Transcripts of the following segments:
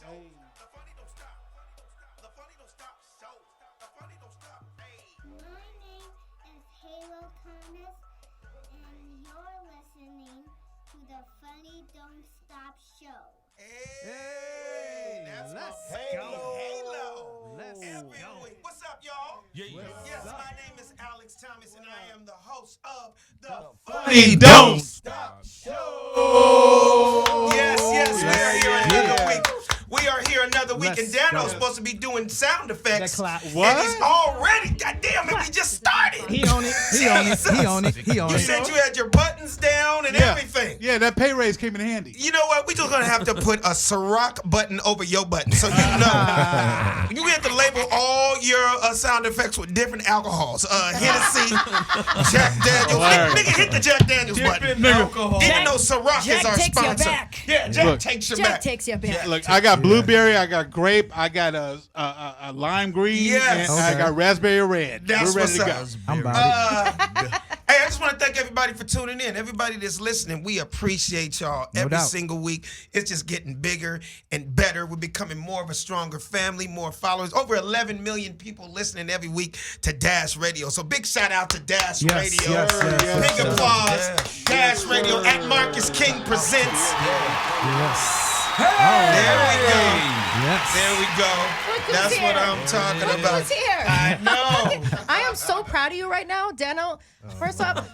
The funny don't stop. The funny don't stop. So the funny don't stop. Hey. My name is Halo Thomas, and you're listening to the Funny Don't Stop Show. Hey, that's let's my Halo. Let's Every go. week. What's up, y'all? Yeah. Yes, my name is Alex Thomas, and I am the host of the Funny Don't Stop Show. Yes, we are here another week. We are here another week, and Dano's supposed to be doing sound effects. That clap. And he's already, goddamn it, we just started. He on it. He on it. He on it. He on You it. said you had your buttons down and everything. Yeah, that pay raise came in handy. You know what? We just gonna have to put a Ciroc button over your button, so you know. You have to label all your sound effects with different alcohols. Hennessy, Jack Daniels. Nigga, hit the Jack Daniels button. Alcohol. Even though Ciroc is our takes you sponsor. back. Yeah, Jack Look. takes you Jack back. takes you back. Look, I got blueberry, I got grape, I got a lime green, Yes. and I Okay. got raspberry red. That's We're ready what's to up. go. I'm about it. Hey, I just want to thank everybody for tuning in. Everybody that's listening, we appreciate y'all every doubt. single week. It's just getting bigger and better. We're becoming more of a stronger family, more followers. Over 11 million people listening every week to Dash Radio. So big shout out to Dash Yes, Radio. yes, Big applause. Dash Radio at Marcus King presents. Yes. There we go. Yes. There we go. who's That's here? what I'm talking Look about. who's here. I know. I am so proud of you right now, Dano. First off,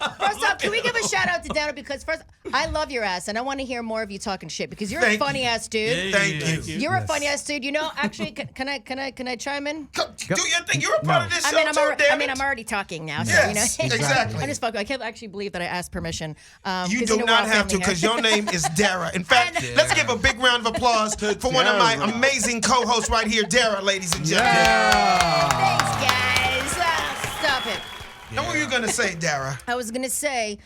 can we give a shout out to Dano because first, I love your ass and I want to hear more of you talking shit because you're Thank a funny you. ass dude. Thank you. You're a funny ass dude. You know, actually, can I chime in? Do your thing. You're a part of this show too, damn it. I'm already talking now. So, Yes, you know, exactly. I just fuck. I can't actually believe that I asked permission. You 'cause do know, not we're all have to family because here. your name is Dara. In fact, let's give a big round of applause for one of my amazing co-hosts right here, Dara, ladies and gentlemen. Thanks, guys. Stop it. Now, what were you going to say, Dara? I was gonna say,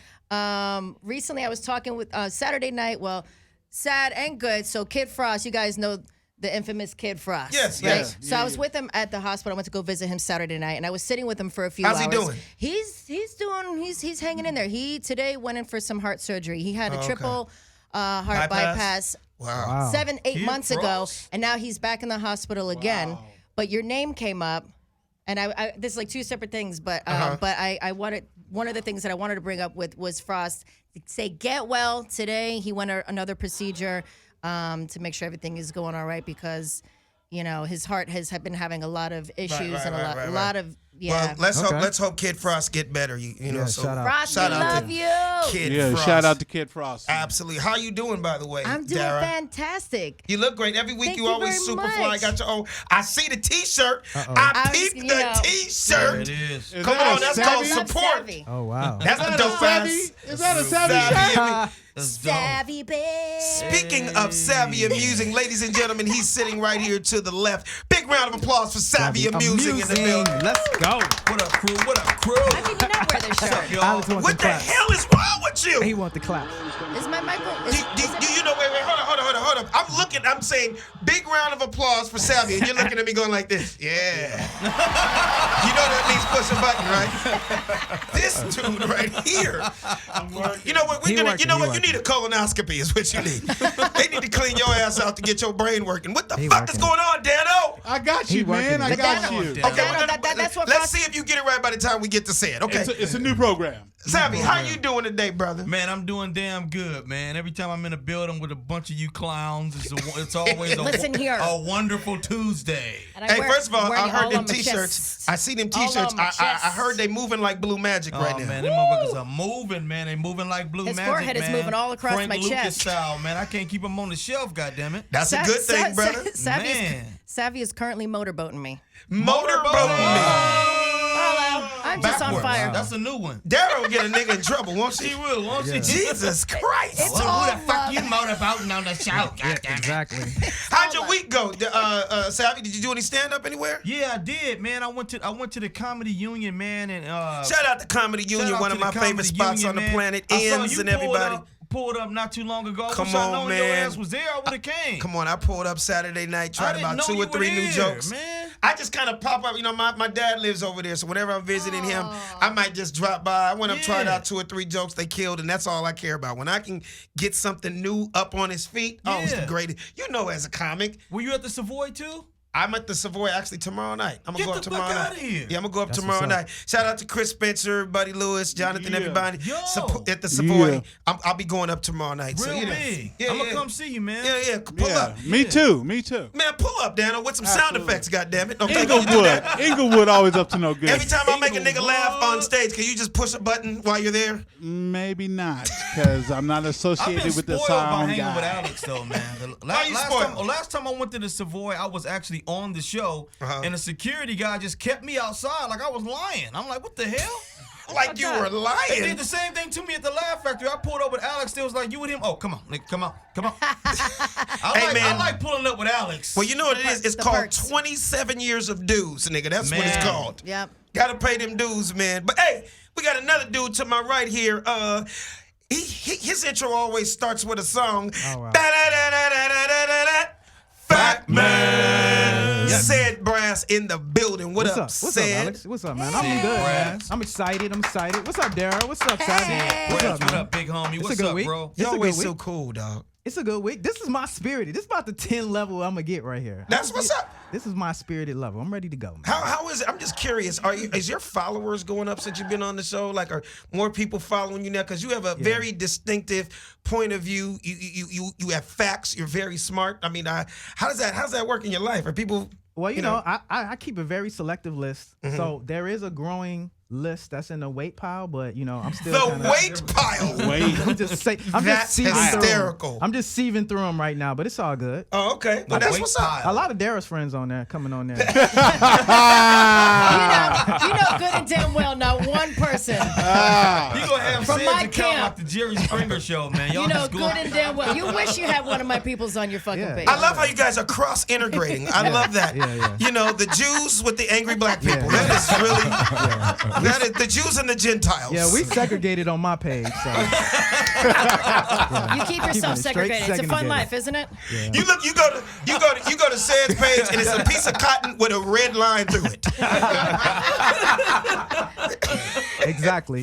recently I was talking with Saturday night. Well, sad and good. So Kid Frost, you guys know the infamous Kid Frost. Yes, right? yes. So I was with him at the hospital. I went to go visit him Saturday night, and I was sitting with him for a few How's hours. he doing? He's hanging in there. He today went in for some heart surgery. He had a okay. triple heart bypass. Wow. 7-8 months ago, and now he's back in the hospital again. But your name came up, and I this is like two separate things. But I wanted one of the things that I wanted to bring up with was Frost. Say get well today. He went another procedure to make sure everything is going all right because you know his heart has been having a lot of issues and a lot of Well, let's hope Kid Frost get better. You know, so shout out. Frost, shout we out love to you. Kid Yeah, Frost. shout out to Kid Frost. Absolutely. How you doing, by the way, I'm doing Dara? fantastic. You look great. Every week Thank you you always very super much. fly. Got your own. I see the T-shirt. I I was- peeped you the know. T-shirt. There it is. Is Come that on, a that's savvy? called Love support. Savvy. Oh wow. That's the Is that dope a savvy? ass. Is that a savvy? Savvy. Let's go. Savvy babe. Speaking of Savvy Amusing, ladies and gentlemen, he's sitting right here to the left. Big round of applause for Savvy Amusing in the building. Let's go. What up, crew? What up, crew? How can you not wear this shirt? Y'all. Alex wants What the the claps. hell is wrong with you? He want the clap. Is my mic on? Do you know? Wait, hold up. I'm saying big round of applause for Savvy, and you're looking at me going like this. Yeah. You know that means push a button, right? This dude right here. You know what? You need a colonoscopy is what you need. They need to clean your ass out to get your brain working. What the He fuck is working. going on, Dano? I got He you, man. working I it. got Dano- you. Okay, Okay, that's what let's Frost- see if you get it right by the time we get to say it. Okay. It's a new program. Savvy, how you doing today, brother? Man, I'm doing damn good, man. Every time I'm in a building with a bunch of you clowns, it's always Listen here. a wonderful Tuesday. And I Hey, wear- first of all, wearing I heard all them on my T-shirts. chest. I see them All on T-shirts. my I chest. heard they moving like blue magic right Oh now. man, them motherfuckers are moving, man. They moving like blue His magic, forehead is man. moving all across Frank my Lucas chest. style, man. I can't keep them on the shelf, goddammit. That's a good thing, brother. Man. Savvy is currently motorboating me. Motorboat me. Hello. I'm just on Backwards. fire. That's a new one. Darryl will get a nigga in trouble, won't She she? will, won't she? Jesus Christ. It's all Who the fuck love. you motorboating on the show? Yeah, Goddammit. exactly. How'd your week go, Savvy? Did you do any stand-up anywhere? Yeah, I did, man. I went to the Comedy Union, man, and Shout out to Comedy shout Union, out one to of my the favorite Comedy spots Union, on the man. planet. I saw Ends you and everybody. pulled up not too long ago. Come Wish I on, known man. your ass was there. I would have came. Come on, I pulled up Saturday night, tried I about didn't 2 know or you 3 were new there, jokes. man. I just kind of pop up. You know, my dad lives over there, so whenever I'm visiting him, I might just drop by. I went up, tried out 2 or 3 jokes they killed, and that's all I care about. When I can get something new up on his feet, oh, it's the Yeah. greatest. You know, as a comic, Were you at the Savoy too? I'm at the Savoy actually tomorrow night. I'm gonna Get go up the tomorrow fuck night. outta here. Yeah, I'm gonna go up That's tomorrow what's up. night. Shout out to Chris Spencer, Buddy Lewis, Jonathan, Yeah. everybody. Yo. At the Savoy. Yeah. I'll be going up tomorrow night. Real so, you know. big. Yeah, I'm gonna yeah. come see you, man. Yeah, pull Yeah, up. me too. Me too. Man, pull up, Daniel, with some sound Absolutely. effects, goddammit. Don't think you do Inglewood. that. Inglewood always up to no good. Every time I make a nigga laugh on Inglewood. stage, can you just push a button while you're there? Maybe not, because I'm not I've been associated with the spoiled by sound hanging guy. with Alex, though, man. Why you spoiled? Last time I went to the Savoy, I was actually on the show, and the security guy just kept me outside like I was lying. I'm like, what the hell? Like you were They lying. did the same thing to me at the Laugh Factory. I pulled up with Alex. They was like, you with him? Oh, come on, nigga, come on. Hey, man. I like pulling up with Alex. Well, you know what it is? It's The called perks. 27 years of dues, nigga. That's what it's Man. called. Yep. Gotta pay them dues, man. But hey, we got another dude to my right here. His intro always starts with a song. Oh, wow. Ba-da-da-da-da-da-da-da. Fat Man. Said Brass in the building. What up, What's up, Said? Alex? What's up, man? Sid I'm good, man. Brass. I'm excited. What's up, Daryl? What's up, Saturday? Hey. What's What up, up, man? big homie? It's a What's good up, week. bro? It's You're a good always so week. cool, dog. It's a good week. This is my spirited. This is about the 10 level I'm gonna get right here. That's what's up. This is my spirited level. I'm ready to go, man. How is it? I'm just curious. Is your followers going up since you've been on the show? Like, are more people following you now? Because you have a very distinctive point of view. You have facts. You're very smart. I mean, how's that work in your life? Are people? Well, you know, I keep a very selective list. So there is a growing list that's in the weight pile, but you know, I'm still The kinda, weight pile. Wait. I'm just That's sieving through 'em. hysterical. I'm just sieving through them right now, but it's all good. Oh, okay. Well, that's weight what's up. A lot of Dara's friends on there coming on there. You know good and damn well not one person. You gonna have From Sid's my account camp. like the Jerry Springer show, man. Y'all You know just good going. and damn well. You wish you had one of my peoples on your fucking Yeah. page. I love how you guys are cross-integrating. I love that. Yeah. You know, the Jews with the angry black people. Yeah. That is really. That is the Jews and the Gentiles. Yeah, we segregated on my page. So You keep Keeping yourself it straight segregated. It's a fun segregated. life, isn't it? You look. You go to Sed's page, and it's a piece of cotton with a red line through it. exactly.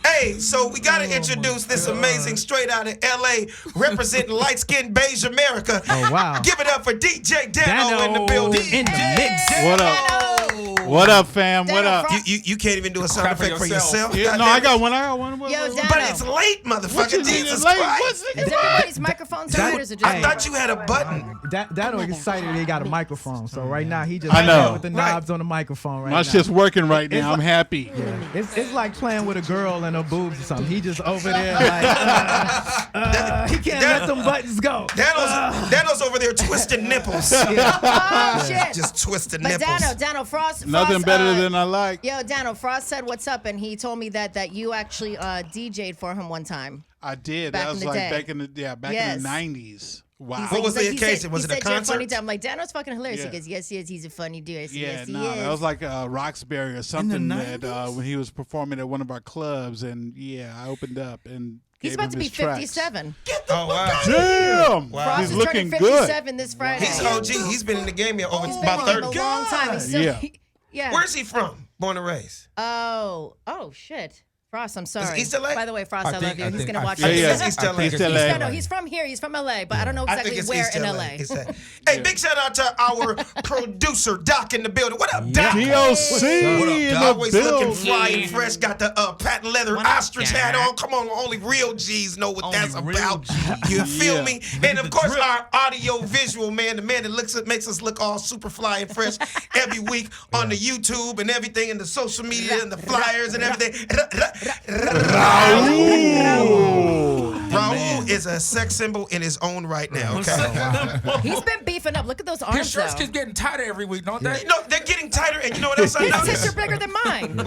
Hey, so we got to introduce this amazing straight out of L.A. representing light-skinned beige America. Oh, wow. Give it up for DJ Dano in the building. in the mix. What up? What up, fam? What Dano up? Frost. You can't even do a sound effect for yourself. Yeah, no, Goddamn I it. got one. Yo, What- Dano. But it's late, what motherfucker. you mean Jesus it's late? Christ. What's Is everybody's microphones on, or is it just I thought you had a button. Dano excited he got a microphone. So right now he just I know. playing with the knobs on the microphone right My now. shit's working right now. I'm happy. It's like playing with a girl and her boobs or something. He just over there like he can't let them buttons go. Dano's over there twisting nipples. Oh shit! Just twisting But nipples. Dano Frost. Nothing Frost, better than I like. Yo, Dano Frost said what's up, and he told me that you actually DJ'd for him one time. I did. Back That in was the like day. back in the Yes. in the 90s. Wow. He's What was he's the he occasion? said- Was he it a said you're concert? funny. I'm like, Dano's fucking hilarious. Yeah. He goes, yes, he's a funny dude. I said, Yeah, yes, he no, is. that was like Roxbury or something that 90s? when he was performing at one of our clubs, and yeah, I opened up and He's gave about him to be his tracks. 57. Oh wow. Damn, Frost he's is looking turning good. 57 this Friday. He's OG. He's been in the game here over He's been about in the 30. game a long time. He's still, Yeah. yeah. Where's he from? Born and raised. Oh shit. Frost, I'm sorry. East LA? By the way, Frost, I, love you. He's gonna watch Yeah, this. yeah. He's East LA. He's He's LA. No, he's from here. He's from LA, but I don't know I think exactly it's where East in LA. LA. East LA. Hey, big shout out to our producer, Doc, in the building. What up, Doc? DOC in the Always looking building. fly and fresh. Got the patent leather ostrich hat on. Come on, only real G's know what Only that's real about. Gs. You feel Yeah. me? And of course, our audio visual man, the man that makes us look all super fly and fresh every week on the YouTube and everything, and the social media and the flyers and everything. Raul is a sex symbol in his own right now. Okay. He's been beefing up. Look at those His arms, shirts though. keep getting tighter every week, don't they? No, they're getting tighter, and you know what else I His tits noticed? are bigger than mine. You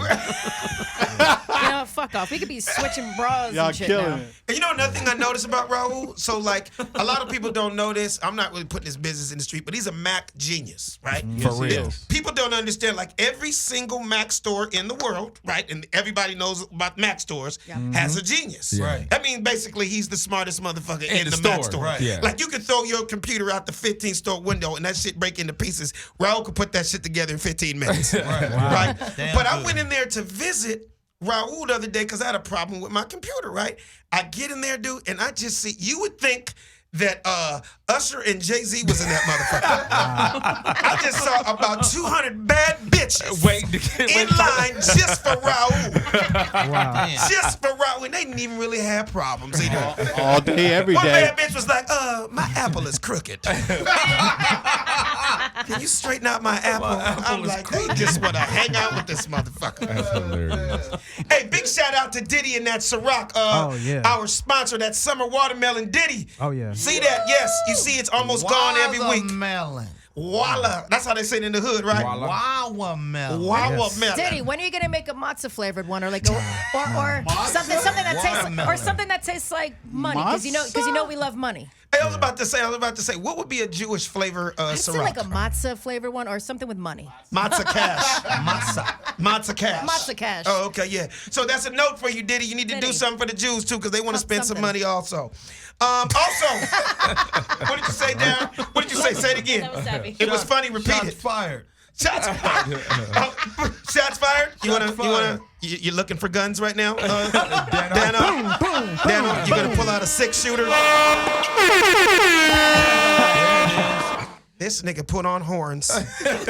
know No, fuck off. We could be switching bras Y'all and shit killing now. it. And you know another thing I noticed about Raul? So like a lot of people don't know this. I'm not really putting his business in the street, but he's a Mac genius, right? For real. People don't understand, like every single Mac store in the world, right? And everybody knows about Mac stores, has a genius. Right. I mean, basically, he's the smartest motherfucker in the the Mac store, store. right. Yeah. Like you can throw your computer out the 15-store window and that shit break into pieces. Raul could put that shit together in 15 minutes. Right? Damn But I good. went in there to visit Raul the other day because I had a problem with my computer, right? I get in there, dude, and I just see, you would think that Usher and Jay-Z was in that motherfucker. I just saw about 200 bad bitches in line just for Raul. Wow. Just for Raul. And they didn't even really have problems either. All day, every One day. bad bitch was like, my apple is crooked. Can you straighten out my apple? I'm like, they just want to hang out with this motherfucker. That's hilarious. Hey, big shout out to Diddy and that Ciroc, Oh, yeah. our sponsor, that summer watermelon Diddy. Oh, yeah. See that? Yes, you see it's almost gone every week. Watermelon. Walla. That's how they say it in the hood, right? Watermelon. Watermelon. Diddy, when are you gonna make a matzo flavored one, or like, or something that tastes, Watermelon. or something that tastes like money? Because you know we love money. Hey, I was about to say, what would be a Jewish flavor I'd say Ciroc? like a matzo flavored one, or something with money. Matzah cash. Masa. Matzah cash. Matzah cash. Oh, okay, yeah. So that's a note for you, Diddy. You need to do Diddy. something for the Jews too, because they want to spend some Something. money also. Also, what did you say, Darren? What did you say? Say it again. That was savvy. It was funny. Repeat Shots it. fired. Shots fired. Shots fired. You're looking for guns right now, Dano? Dano, you gonna pull out a 6-shooter? This nigga put on horns. Oh, Jesus.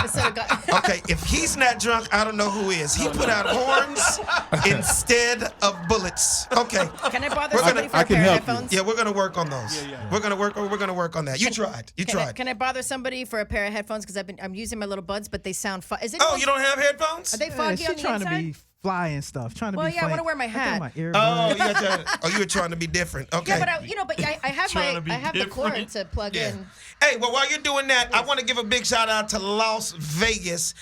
Instead of gu- Okay, if he's not drunk, I don't know who is. He put out horns instead of bullets. Okay. Can I bother We're gonna- somebody for I a can pair of help you. headphones? Yeah, we're gonna work on those. We're gonna work on that. You tried. You tried. Can I bother somebody for a pair of headphones? Because I'm using my little buds, but they sound. Is it? Oh, you don't have headphones? Are they Yeah, foggy she on the trying to inside? be fly and stuff. Trying to Well, be yeah, I fly. wanna wear my I got hat. my earbuds. You were trying to be different. Okay. Yeah, but I have Trying to be I have the cord different. to plug Yeah. in. Hey, well, while you're doing that, I want to give a big shout out to Las Vegas.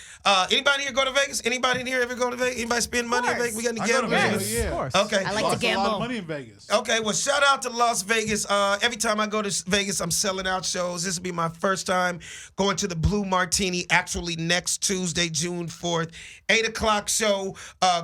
Anybody here go to Vegas? Anybody in here ever go to Vegas? Anybody spend money in course. Vegas? We got any I go to gamblers? Vegas. Of course. Okay. I like to Lost a lot gamble. of money in Vegas. Okay, well, shout out to Las Vegas. Every time I go to Vegas, I'm selling out shows. This will be my first time going to the Blue Martini, actually next Tuesday, June 4th, 8 o'clock show.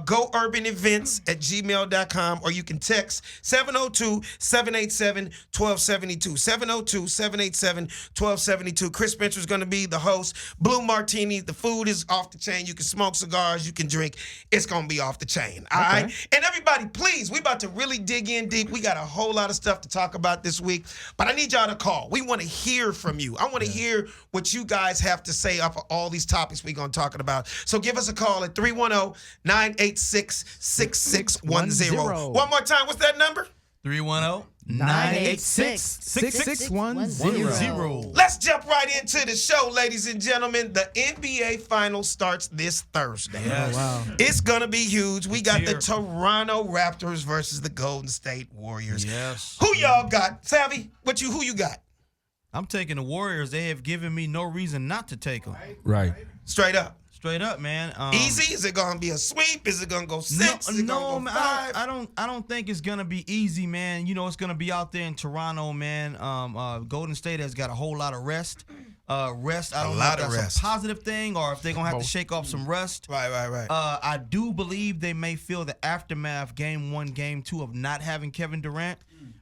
Go Urban Events at gmail.com, or you can text 702-787-1272. 702-787-1272. Chris Spencer's going to be the host. Blue Martini. The food is off the chain. You can smoke cigars. You can drink. It's going to be off the chain. All right? And everybody, please, we about to really dig in deep. We got a whole lot of stuff to talk about this week, but I need y'all to call. We want to hear from you. I want to hear what you guys have to say off of all these topics we're going to talk about. So give us a call at 310-986-6610. One more time. What's that number? 986-6610. Let's jump right into the show, ladies and gentlemen. The NBA Finals starts this Thursday. Yes. Wow. It's going to be huge. We got the here. Toronto Raptors versus the Golden State Warriors. Yes. Who y'all got? Savvy, who you got? I'm taking the Warriors. They have given me no reason not to take them. Right. Straight up. Straight up, man. Easy? Is it going to be a sweep? Is it going to go 6? Is it No, going to man. go 5? I don't think it's gonna be easy, man. You know, it's gonna be out there in Toronto, man. Golden State has got a whole lot of rest. I don't know lot if of that's rest. a positive thing or if they're gonna have to shake off some rust. Right. I do believe they may feel the aftermath, game 1, game 2 of not having Kevin Durant.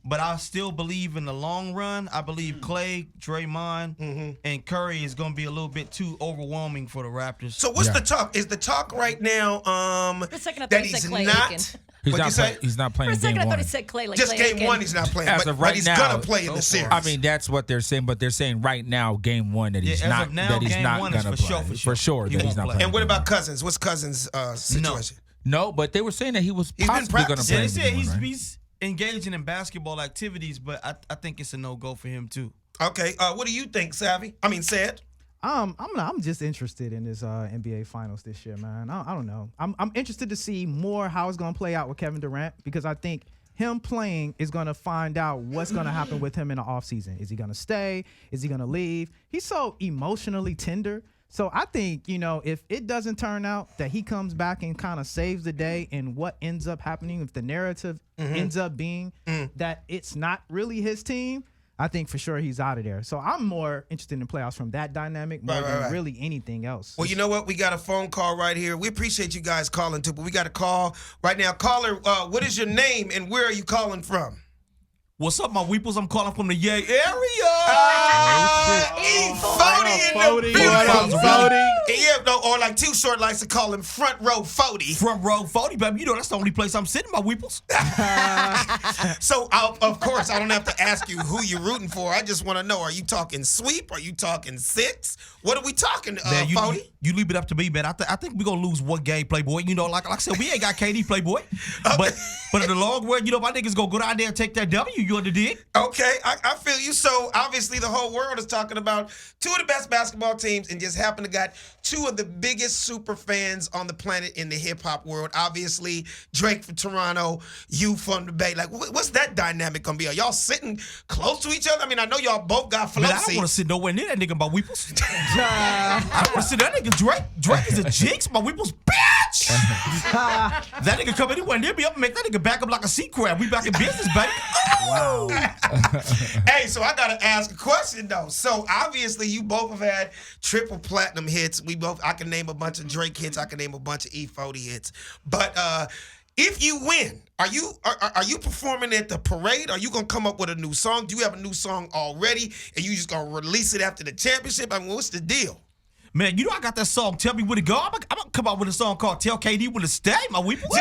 But I still believe in the long run. I believe Clay, Draymond, and Curry is going to be a little bit too overwhelming for the Raptors. So what's the talk? Is the talk right now For a second, I thought that he he's said Clay not? Aiken. What'd you say? He's not For playing a second, I game thought one. he said Clay. Like Just Clay game Aiken. 1 he's not playing. As But, of right he's now, going to play in the go for series. it. I mean, that's what they're saying, but they're saying right now, game 1, that he's Yeah, as not of now, that he's game not 1 is gonna for play. sure, for sure. He that he's won't not play. playing. And what game about one. Cousins? What's Cousins' situation? No, but they were saying that he was He's been possibly going to practicing. play. Yeah, they in said game one, right? he's engaging in basketball activities, but I think it's a no-go for him, too. Okay. What do you think, Savvy? I mean, Sad? I'm just interested in this NBA Finals this year, man. I don't know. I'm interested to see more how it's gonna play out with Kevin Durant, because I think him playing is gonna find out what's gonna happen with him in the offseason. Is he gonna stay? Is he gonna leave? He's so emotionally tender. So I think, if it doesn't turn out that he comes back and kind of saves the day, and what ends up happening, if the narrative ends up being that it's not really his team, I think for sure he's out of there. So I'm more interested in playoffs from that dynamic more than really anything else. Well, you know what? We got a phone call right here. We appreciate you guys calling too, but we got a call right now. Caller, what is your name and where are you calling from? What's up, my weeples? I'm calling from the Yay area. E40 in the building. Yeah, no, or like Too Short likes to call him Front Row 40. Front row 40, baby. You know that's the only place I'm sitting, my weeples. So, of course, I don't have to ask you who you're rooting for. I just want to know, are you talking sweep? Are you talking 6? What are we talking, Man, 40? you leave it up to me, man. I think we're going to lose one game, Playboy. Like I said, we ain't got KD, Playboy. But in the long run, my niggas going to go down there and take that W. You under dig? Okay, I feel you. So, obviously, the whole world is talking about 2 of the best basketball teams and just happen to got 2 of the biggest super fans on the planet in the hip-hop world. Obviously, Drake from Toronto, you from the Bay. Like, what's that dynamic going to be? Are y'all sitting close to each other? I mean, I know y'all both got flow Man, I don't want to sit nowhere near that nigga, my weeples. I don't want to sit that nigga Drake. Drake is a jinx, my weeples, bitch. That nigga come anywhere near me, I'm gonna make that nigga back up like a sea crab. We back in business, baby. Wow. Hey, so I gotta ask a question though. So obviously you both have had triple platinum hits. I can name a bunch of Drake hits. I can name a bunch of E40 hits. But if you win, are you performing at the parade? Are you gonna come up with a new song? Do you have a new song already, and you just gonna release it after the championship? I mean, what's the deal? Man, I got that song, Tell Me Where to Go. I'm gonna come out with a song called Tell KD Where to Stay, my weeples.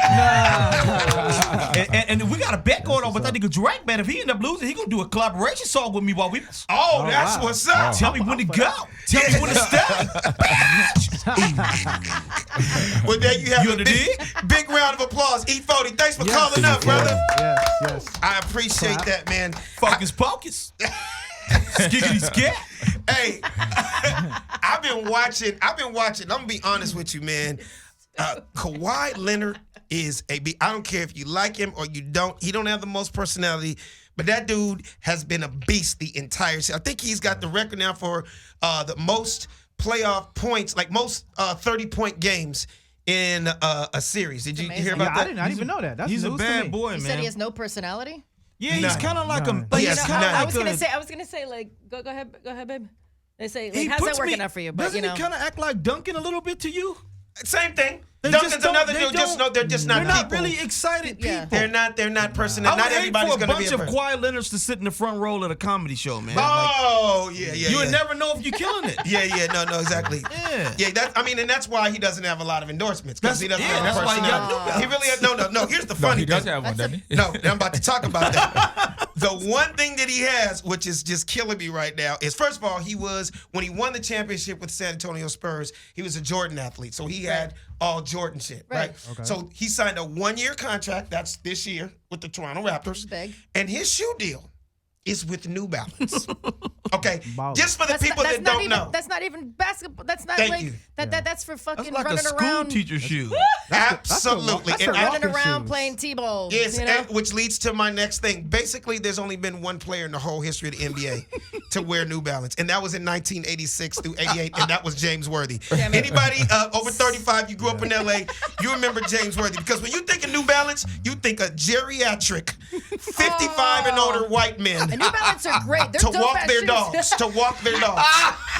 and we got a bet going on with that nigga Drake, man. If he end up losing, he gonna do a collaboration song with me, my weeples. Oh, that's what's up. Tell me when to go. Tell me when to stay. Well, there you have You a big round of applause. E40, thanks for calling up, brother. Yes. I appreciate that, man. Focus pocus. Skiggity scat. Hey, I've been watching. I'm gonna be honest with you, man. Kawhi Leonard is I don't care if you like him or you don't. He don't have the most personality, but that dude has been a beast the entire season. I think he's got the record now for the most playoff points, like most 30-point games in a series. Did you hear about that? I didn't even know that. That's He's a news to bad me. boy, You man. said he has no personality? Yeah, he's kind of like None. a. But Yes, you know, none. I was gonna say, like, go ahead, babe. They say, like, how's that working out for you? But Doesn't he kind of act like Duncan a little bit to you? Same thing. They Duncan's just don't- another they dude. don't- They're just not They're not people. really excited people. Yeah. They're not personal. I would Not hate everybody's for a gonna bunch be a of person. Kawhi Leonards to sit in the front row at a comedy show, man. Like, Oh, yeah. you would never know if you're killing it. Yeah, no, exactly. Yeah. And that's why he doesn't have a lot of endorsements because he doesn't have a that's why he got personality. He really has, no. Here's the No, funny he does thing. have one, doesn't he? No, I'm about to talk about that. The one thing that he has, which is just killing me right now, is first of all, when he won the championship with San Antonio Spurs, he was a Jordan athlete. So he had all Jordan shit, right? Okay. So he signed a 1-year contract, that's this year, with the Toronto Raptors. Big. And his shoe deal is with New Balance. Okay, Baller. just for the people that don't know. That's not even basketball. That's not Thank like you. that's for That's fucking like a running school around, teacher shoe. Absolutely. That's And a I- walking running around shoes. playing T-ball. Yes, you know? which leads to my next thing. Basically, there's only been one player in the whole history of the NBA to wear New Balance, and that was in 1986 through 88, and that was James Worthy. Damn it. Anybody over 35, you grew up in LA, you remember James Worthy, because when you think of New Balance, you think of geriatric, 55 and older white men And New Balance are great. They're to dope walk ass their shoes. dogs, to walk their dogs.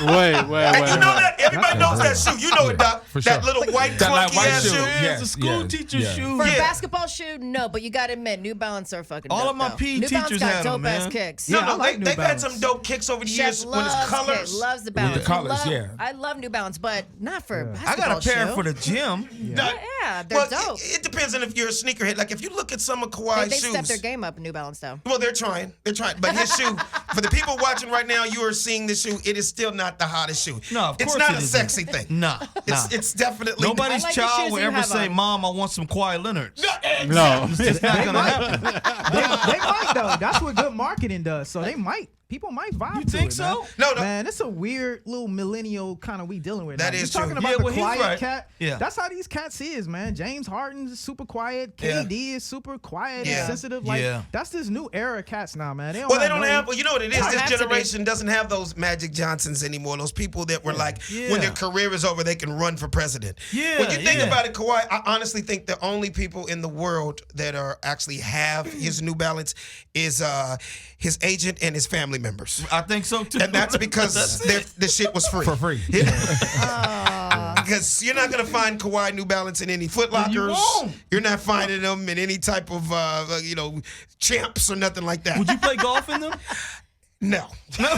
Wait. And you know that? Everybody knows that shoe. You know it, Doc. For That sure. little white That like clunky white ass shoe. shoe. Yeah, it's a Yes, school yeah, teacher yeah. shoe. For Yeah. a basketball shoe, no, but you gotta admit, New Balance are fucking All dope, of my though. PE New Balance teachers got had 'em, dope ass man. kicks. No, Yeah, I like New they've had Balance. some dope kicks over the Chef years when it's loves colors. it, loves the Balance. colors, yeah. I love New Balance, but not for a I basketball got a pair shoe. for the gym. Yeah, they're Well, dope. it depends on if you're a sneakerhead. Like if you look at some of They Kawhi's stepped their shoes. game up in New Balance, though. Well, they're trying. But his shoe, for the people watching right now, you are seeing this shoe. It is still not the hottest shoe. No, of it's course not it a isn't. sexy thing. Nah. It's definitely Nobody's I like the child shoes will you ever have say, on. "Mom, I want some Kawhi Leonard." No. It's not gonna happen. They might though. That's what good marketing does. So they might. people might vibe You to think it, so? man. No. Man, it's a weird little millennial kind of we dealing with. That now. is You talking true. about Yeah, the well, he's quiet right. cat. Yeah. That's how these cats is, man. James Harden's super quiet. Yeah. KD is super quiet Yeah. and sensitive. Like Yeah. that's this new era of cats now, man. Well, they don't have. Well, you know what it is. Don't This have to be. generation doesn't have those Magic Johnsons anymore. Those people that were like, Yeah. when their career is over, they can run for president. Yeah, When you think yeah. about it, Kawhi, I honestly think the only people in the world that are actually have his New Balance is his agent and his family members. I think so too. And that's because the shit was free. For free. Because you're not gonna find Kawhi New Balance in any Foot Lockers. You won't. You're not finding them in any type of champs or nothing like that. Would you play golf in them? No. Let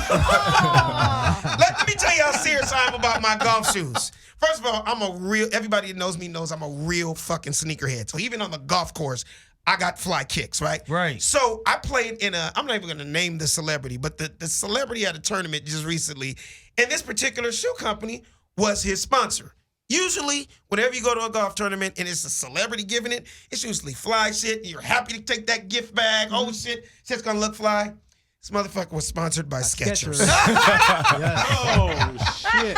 me tell you how serious I am about my golf shoes. First of all, everybody that knows me knows I'm a real fucking sneakerhead. So even on the golf course, I got fly kicks, right? Right. So I played I'm not even gonna name the celebrity, but the celebrity at a tournament just recently, and this particular shoe company was his sponsor. Usually, whenever you go to a golf tournament and it's a celebrity giving it, it's usually fly shit. And you're happy to take that gift bag. Oh shit, shit's gonna look fly. This motherfucker was sponsored by Skechers. Oh shit!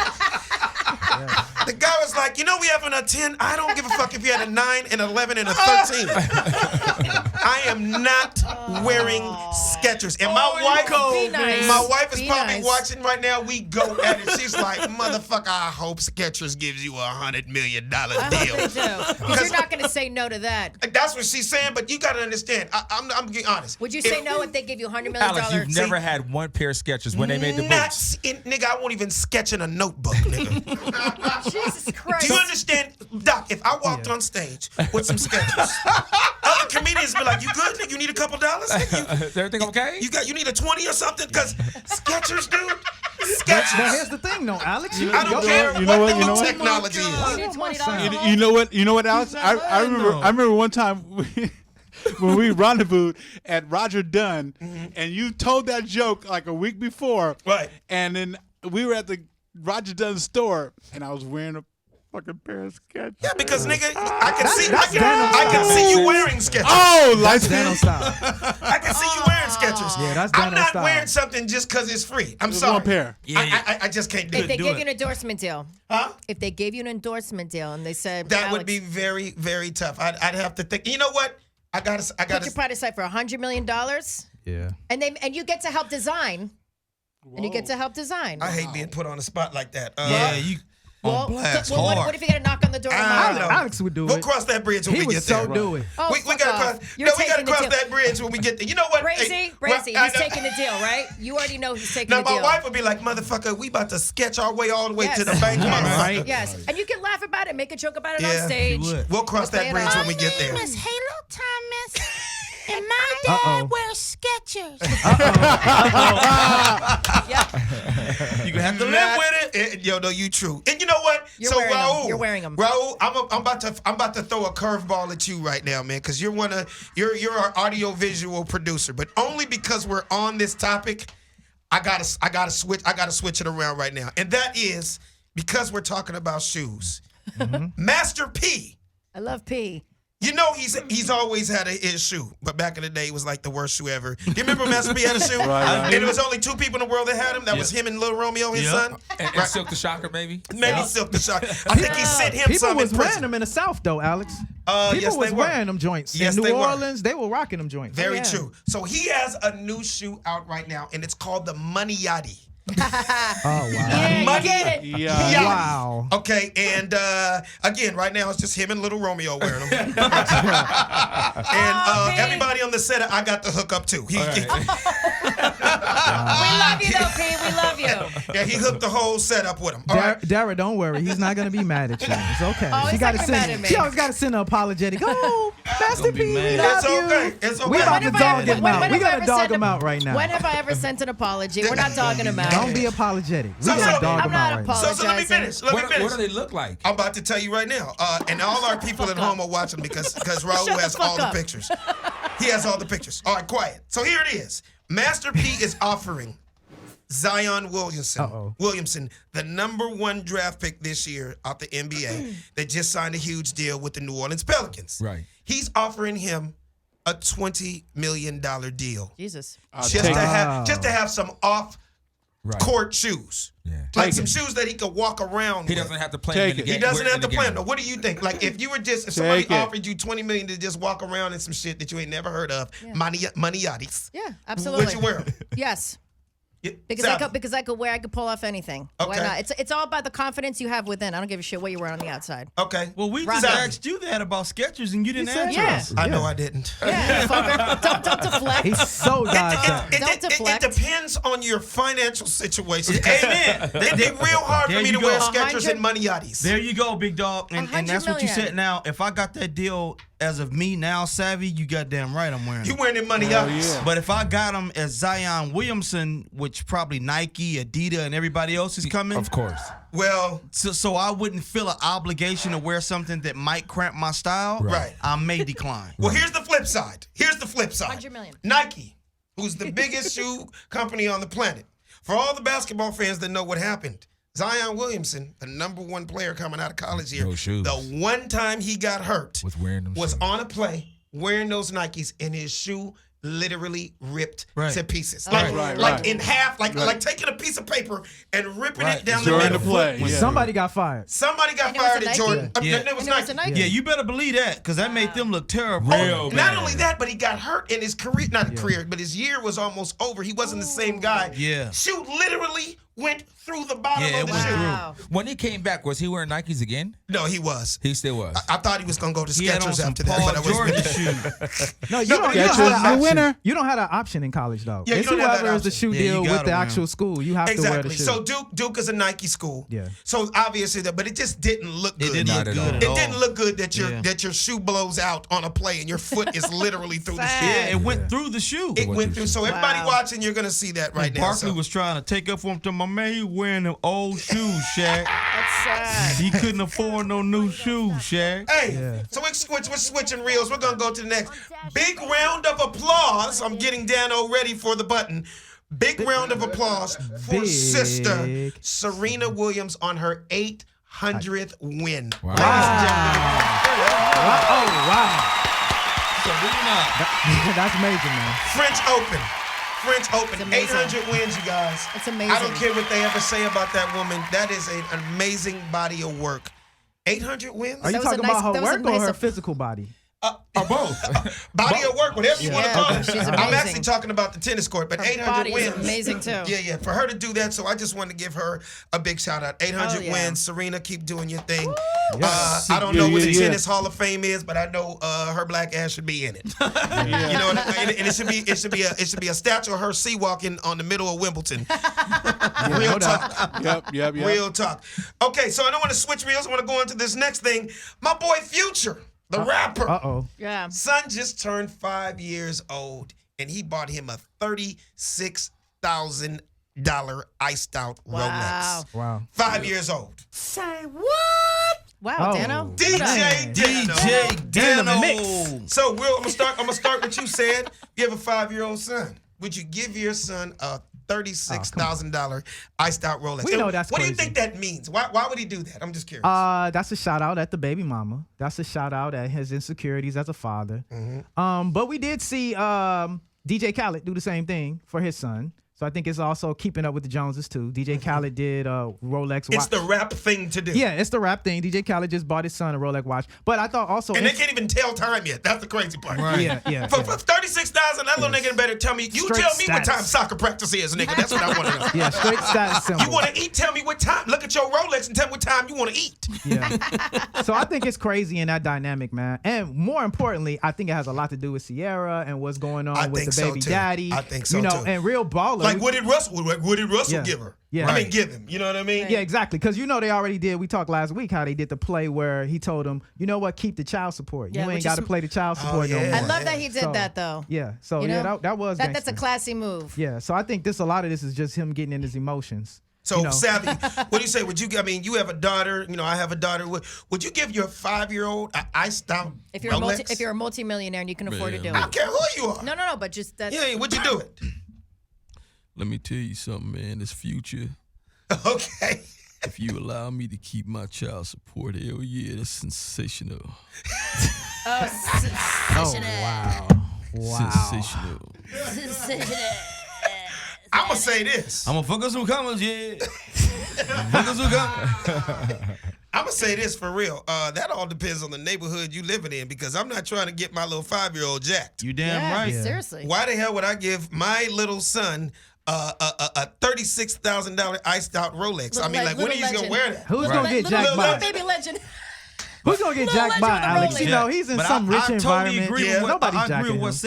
The guy was like, we having a 10. I don't give a fuck if you had a 9, an 11, and a 13. I am not wearing Skechers. And Be nice. my wife is Be probably nice. watching right now. We go at it. She's like, motherfucker, I hope Skechers gives you $100 million I hope deal. they do. Because you're not going to say no to that. That's what she's saying, but you got to understand. I'm being honest. Would you say no if they give you $100 million? Alex, you've never had one pair of Skechers when they made the Not, boots. nigga, I won't even sketch in a notebook, nigga. Jesus Christ. Do you understand, Doc? If I walked on stage with some sketches, other comedians be like, "You good? Nigga? You need a couple dollars? Nigga? Is everything okay? You need a 20 or something? Because Skechers, dude, But Skechers. here's the thing, though, Alex. I don't yo- care you know what what, the you know new what? technology You is. need $20 You know what, Alex? I remember one time when we rendezvoused at Roger Dunn, and you told that joke like a week before, Right. And then we were at the Roger Dunn store, and I was wearing a fucking pair of Skechers. Yeah, because nigga, I can see Dano you style. wearing Skechers. Oh, That's like Dano style. I can see you wearing Skechers. Yeah, that's I'm Dano not style. wearing something just because it's free. I'm sorry. one pair. I just can't do If it. they do give it. you an endorsement deal. Huh? If they gave you an endorsement deal and they said That Alex, would be very, very tough. I'd have to think. You know what? I put your gotta. product aside for $100 million, Yeah. and you get to help design, and you get to help design. I hate being put on the spot like that. Yeah, you on blast what, hard. what if you get a knock on the door I tomorrow? don't know. Alex would do We'll it. cross that bridge when He we would get so there. do it. Oh, we fuck gotta off. cross. You're No, we gotta taking the cross deal. that bridge when we get there. You know what? Brazy, well, Brazy, I he's know- taking the deal, right? You already know he's taking Now the my deal. wife would be like, "Motherfucker, we about to sketch our way all the way Yes. to the bank, Yes. motherfucker." Yes, and you can laugh about it, make a joke about it Yeah, on stage. you would. We'll cross that Okay, bridge when we get there. Halo Thomas, and my Uh-oh. dad wears Skechers. You gonna have to live Not- with it. Yo, no, you true. And you know what? You're so wearing 'em. Raul, You're wearing 'em. Raul, I'm about to throw a curveball at you right now, man, because you're our audio visual producer, but only because we're on this topic, I gotta switch it around right now, and that is because we're talking about shoes. Master P. I love P. You know he's always had his shoe, but back in the day it was like the worst shoe ever. Do you remember Master P had a shoe? Right. And it was only two people in the world that had him. That was him and Lil Romeo, his Yeah. son. And Silk the Shocker, maybe? Maybe Silk the Shock. I think he sent him People some was in wearing prison. them in the South, though, Alex. Yes, People was they were. wearing them joints. Yes, in they New were. Orleans, they were rocking them joints. Very yeah. true. So he has a new shoe out right now, and it's called the Money Yachty. Oh, wow. Yeah, Money- you get it. Yeah. Yeah. Wow. Okay, and again, right now it's just him and Little Romeo wearing them. And Oh, P. everybody on the set, I got the hook up too. We love you, though, P. We love you. Yeah, he hooked the whole setup with him. All right. Dara, don't worry. He's not gonna be mad at you. It's okay. Oh, she he's gotta not gonna be mad at me. She always gotta send an apologetic. Oh, Master Gonna be P, we mad. love It's you. okay. It's okay. We about to When have I dog ever- him when out. have We I gotta ever dog sent him a- out right now. When have I ever sent an apology? We're not dogging him out. Don't be apologetic. We So- gotta so- dog I'm him not out right now. So let me finish. Let me What finish. do they look like? I'm about to tell you right now, and all our people at home are watching because Raul Shut the has fuck all the up. pictures. He has all the pictures. All right, quiet. So here it is. Master P is offering Zion Williamson, the #1 draft pick this year out the NBA, that just signed a huge deal with the New Orleans Pelicans. Right. He's offering him a $20 million deal Jesus. just to have some off Right. court shoes. Yeah. Like some shoes that he could walk around He with. doesn't have to play Take him in it. the He game. doesn't We're have in to the play game. him. What do you think? Like if somebody Take it. offered you $20 million to just walk around in some shit that you ain't never heard of, Maniatis, Yeah, absolutely. would you wear 'em? Yes. Yeah, Because Sally. I could pull off anything. Why Okay. not? It's all about the confidence you have within. I don't give a shit what you wear on the outside. Okay. Well, we Rock just it. asked you that about Skechers, and you didn't answer Yeah. us. I know I didn't. Yeah, fucker. Don't deflect. He's so dodged up. Don't deflect. It depends on your financial situation. Amen. They real hard for There me you to wear go. Skechers and Maniatis. There you go, big dog. And 100 that's what you million. said. Now, if I got that deal as of me now, Savvy, you goddamn right I'm wearing You them. wearing them Maniatis. yeah. But if I got them as Zion Williamson, which probably Nike, Adidas, and everybody else is coming, Of course. Well, so I wouldn't feel an obligation to wear something that might cramp my style. Right. I may decline. well, here's the flip side. 100 million. Nike, who's the biggest shoe company on the planet. For all the basketball fans that know what happened, Zion Williamson, the number one player coming out of college here, No shoes. the one time he got hurt Was wearing them was shoes. on a play wearing those Nikes, and his shoe literally ripped Right. to pieces. Right, Like in half, like taking a piece of paper and ripping Right. it down the During middle. the play. Yeah. Somebody got fired. Somebody got And it was fired a at Nike? Jordan. Yeah. It was And it was Nike. a Nike? Yeah, you better believe that, because that made them look terrible. Real Not bad. only that, but he got hurt in his career. Not career, but his year was almost over. He wasn't the same guy. Yeah. Shoe literally went through the bottom Yeah, of it the was shoe. Wow. When he came back, was he wearing Nikes again? No, he was. He still was. I thought he was gonna go to He had on Skechers some after that, Paul but I was George shoes. No, you No, don't, but you don't Skechers have is an the option. winner. You don't have an option in college though. Yeah, you it's don't have that whoever is the option. shoe Yeah, you deal gotta with the wear 'em. actual school. You have to wear the Exactly. shoe. So Duke is a Nike school. Yeah. So obviously but it just didn't look good. It didn't Not look at good all. at It all. didn't look good that Yeah. your shoe blows out on a play and your foot is literally through the shoe. Yeah, it went through the shoe. It went through. So everybody Wow. watching, you're gonna see that right now. Barkley So. was trying to take up for him to my man. He wearing them old shoes, Shaq. That's sad. He couldn't afford no new shoes, Shaq. Hey, Yeah. so we're switching reels. We're gonna go to the next. Big round of applause. I'm getting Dano ready for the button. Big round of applause for Big. sister Serena Williams on her 800th win. Wow. Ladies and gentlemen, Oh wow, Serena. that's major, man. French Open. French Open. amazing. 800 wins, you guys. It's amazing. I don't care what they ever say about that woman. That is an amazing body of work. 800 wins? Are you That was a talking nice- about her that was a work or nice- her physical body? Or both. Body of work, whatever you want to Yeah, call it. she's I'm amazing. actually talking about the tennis court, but Her 800 body wins. is amazing too. Yeah, for her to do that, so I just wanted to give her a big shout out. 800 Oh, yeah. wins. Serena, keep doing your thing. Yes. I don't know what the Yeah. Tennis Hall of Fame is, but I know her black ass should be in it. You know, and it should be a statue of her sea walking on the middle of Wimbledon. Real no doubt. talk. Yep. Real talk. Okay, so I don't want to switch reels. I want to go into this next thing. My boy Future, the rapper. Uh-oh. Yeah. Son just turned 5 years old, and he bought him a $36,000 iced out Wow. Rolex. Wow. 5 years old. Wow, Oh. Dano. DJ Dano. DJ Dano. So I'm gonna start with you said. You have a 5-year-old son. Would you give your son a $36,000 iced out Rolex? We know that's What do you crazy. think that means? Why would he do that? I'm just curious. That's a shout out at the baby mama. That's a shout out at his insecurities as a father. But we did see DJ Khaled do the same thing for his son. So I think it's also keeping up with the Joneses too. DJ Khaled did Rolex watch. it's the rap thing to do. Yeah, it's the rap thing. DJ Khaled just bought his son a Rolex watch. But I thought also And they can't even tell time yet. That's the crazy part. Right. yeah. For 36,000, that little nigga better tell me. You Straight tell me what status. time soccer practice is, nigga. That's what I want to know. Yeah, straight status symbol. You want to eat? Tell me what time. Look at your Rolex and tell me what time you want to eat. Yeah. So I think it's crazy in that dynamic, man. And more importantly, I think it has a lot to do with Sierra and what's going on I with think the so, baby too. daddy. I think so, You know, too. and real baller. Like, what did Russell Yeah. give her? Yeah. I mean, Right. give him. You know what I mean? Yeah, exactly. Because you know they already did. We talked last week how they did the play where he told him, you know what, keep the child support. Yeah, You ain't which got to is- play the child support no yeah. more. I love that he did So, that though. Yeah. So You yeah, know? that was That's a gangster. classy move. Yeah. So I think a lot of this is just him getting in his emotions. So, you know. Savvy, what do you say? You have a daughter. You know, I have a daughter. Would you give your 5-year-old an iced out If you're Rolex? if you're a multimillionaire and you can afford to do I don't it. care who you are. No, but just that. Yeah, would you do it? Let me tell you something, man. This Future, Okay. if you allow me to keep my child support, hell yeah, that's sensational. Oh wow. Sensational. I'm gonna say this. I'm gonna fuck up some commas, yeah. Fuck up some commas. I'm gonna say this for real. That all depends on the neighborhood you living in because I'm not trying to get my little 5-year-old jacked. You damn right. Seriously. Why the hell would I give my little son a $36,000 iced out Rolex? I mean, like, when are you gonna wear that? Who's gonna get jacked by? Baby legend. Who's gonna get jacked by, Alex? You know, he's in But some rich I environment. Totally agree Yeah. with what, Nobody's I agree jacking with what him.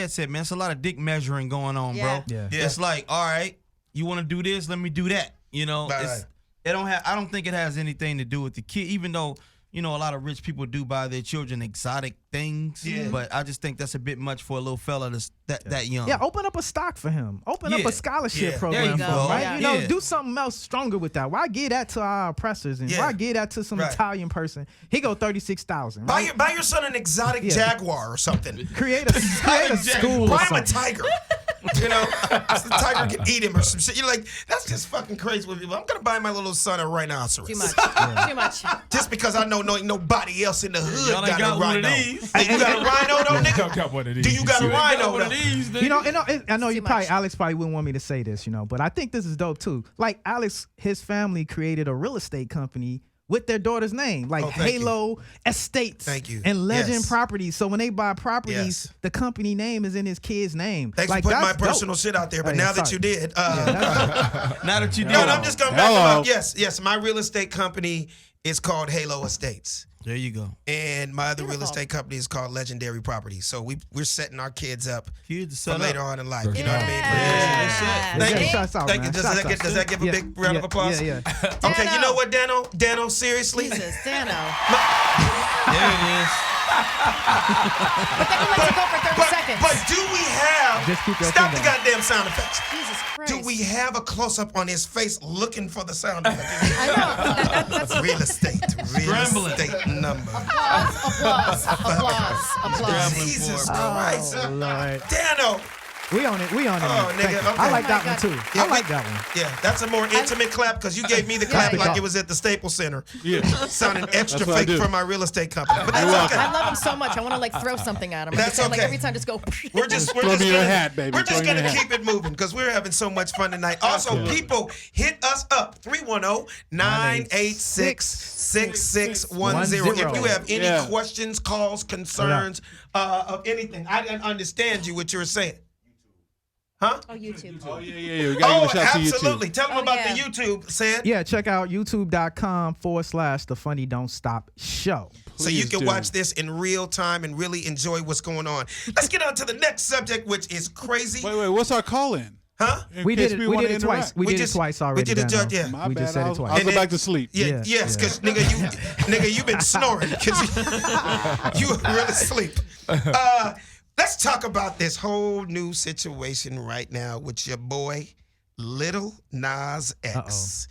said, man. It's a lot of dick measuring going on, Yeah. bro. Yeah. It's like, all right, you want to do this? Let me do that. You know, Right. I don't think it has anything to do with the kid, even though, you know, a lot of rich people do buy their children exotic things. Yeah. But I just think that's a bit much for a little fella that young. Yeah, open up a stock for him. Open up Yeah. a scholarship Yeah. program There you for go. him, right? Yeah. You know, Yeah. do something else stronger with that. Why give that to our oppressors and Yeah. why give that to some Right. Italian person? He go 36,000. Buy Right? your son an exotic Jaguar or something. Create a school or Buy him a something. tiger. You know, so the tiger can eat him or some shit. You're like, that's just fucking crazy with people. I'm gonna buy my little son a rhinoceros. Too much. Too much. Just because I know nobody else in the hood Y'all ain't got a got one of rhino. these. Hey, you got a rhino though, nigga? Got one of Do these. you got a rhino though? You know, I know you Too probably much. Alex probably wouldn't want me to say this, you know, but I think this is dope too. Like Alex, his family created a real estate company with their daughter's name, like Oh, thank you. Halo Estates Thank you. and Legend Yes. Properties. So when they buy properties, Yes. the company name is in his kid's name. Thanks like, for putting my that's dope. personal shit out there, but Hey, now that sorry. you did, Now that you did, no, I'm just gonna back Hello. him up. Yes, my real estate company is called Halo Estates. there you go. And my other real Beautiful. estate company is called Legendary Properties. So we're setting our kids up Kids for set later up. on in life. You know what I mean? Yeah. Thank you. Shouts out, Thank man. you. Does Shouts that, out. does that give a big round of applause? Yeah. Okay, you Dano. know what, Dano, seriously? Jesus, Dano. There it is. But then we let you go for 30 seconds. But do we have Just keep your stop the finger on. goddamn sound effects? Jesus Christ. Do we have a close up on his face looking for the sound effects? I know. That's real estate number. applause. Jesus Christ. Oh, Lord. Dano. We on it. Oh, Thank nigga, you. okay. I like that Oh, my one too. Yeah, I like that one. Yeah, that's a more intimate clap because you gave me the clap Yeah. like it was at the Staples Center. Yeah. Sounding extra That's what I fake do. for my real estate company. But You're that's welcome. okay. I love him so much. I want to like throw something at him. That's Like okay. every time, just go. We're just Throw me your gonna, hat, baby. We're just Throw me gonna your hat. keep it moving because we're having so much fun tonight. Also, people, hit us up 310-986-6610. If you have any Yeah. questions, calls, concerns of anything, I didn't understand you what you were saying. Huh? Oh, YouTube. Oh, yeah. We gotta give a shout to you, too. absolutely. Tell them Oh, about yeah. the YouTube, said. Yeah, check out youtube.com/The Funny Don't Stop Show. So you Please can do. watch this in real time and really enjoy what's going on. Let's get on to the next subject, which is crazy. Wait. What's our call-in? Huh? In We case did it. We wanna did it twice. interact. We We did just- it twice we already. did it, Dano. yeah. My We bad. just said I'll it twice. go And back then- to sleep. Yeah, yes, because nigga, you been snoring because you were really asleep. Let's talk about this whole new situation right now with your boy, Little Nas X.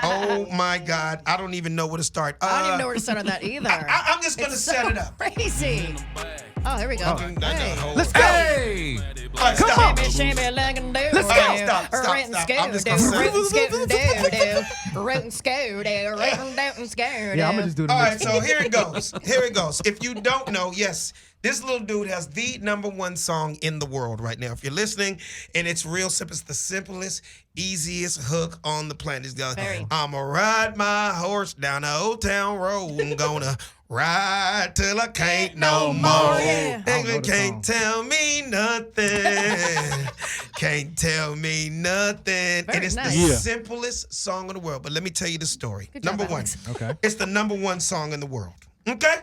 Oh my God, I don't even know where to start. I don't even know where to start on that either. I'm just gonna It's set so it up. Crazy. Oh, here we go. Hey. Let's go. Hey! All right, stop. Shimmy, like and do. Let's go. Stop. I'm just gonna set it Yeah, I'm gonna just do the All right, mix. so here it goes. Here it goes. If you don't know, yes, this little dude has the #1 song in the world right now. If you're listening, and it's real simple, it's the simplest, easiest hook on the planet. It's going, Very. I'ma ride my horse down the old town road. I'm gonna ride till I can't no more. yeah. I don't know Nigga the can't song. tell me nothing. Can't tell me nothing. And it's nice. the Yeah. simplest song in the world. But let me tell you the story. Good job, Number one. Alex. Okay. It's the #1 song in the world. Okay?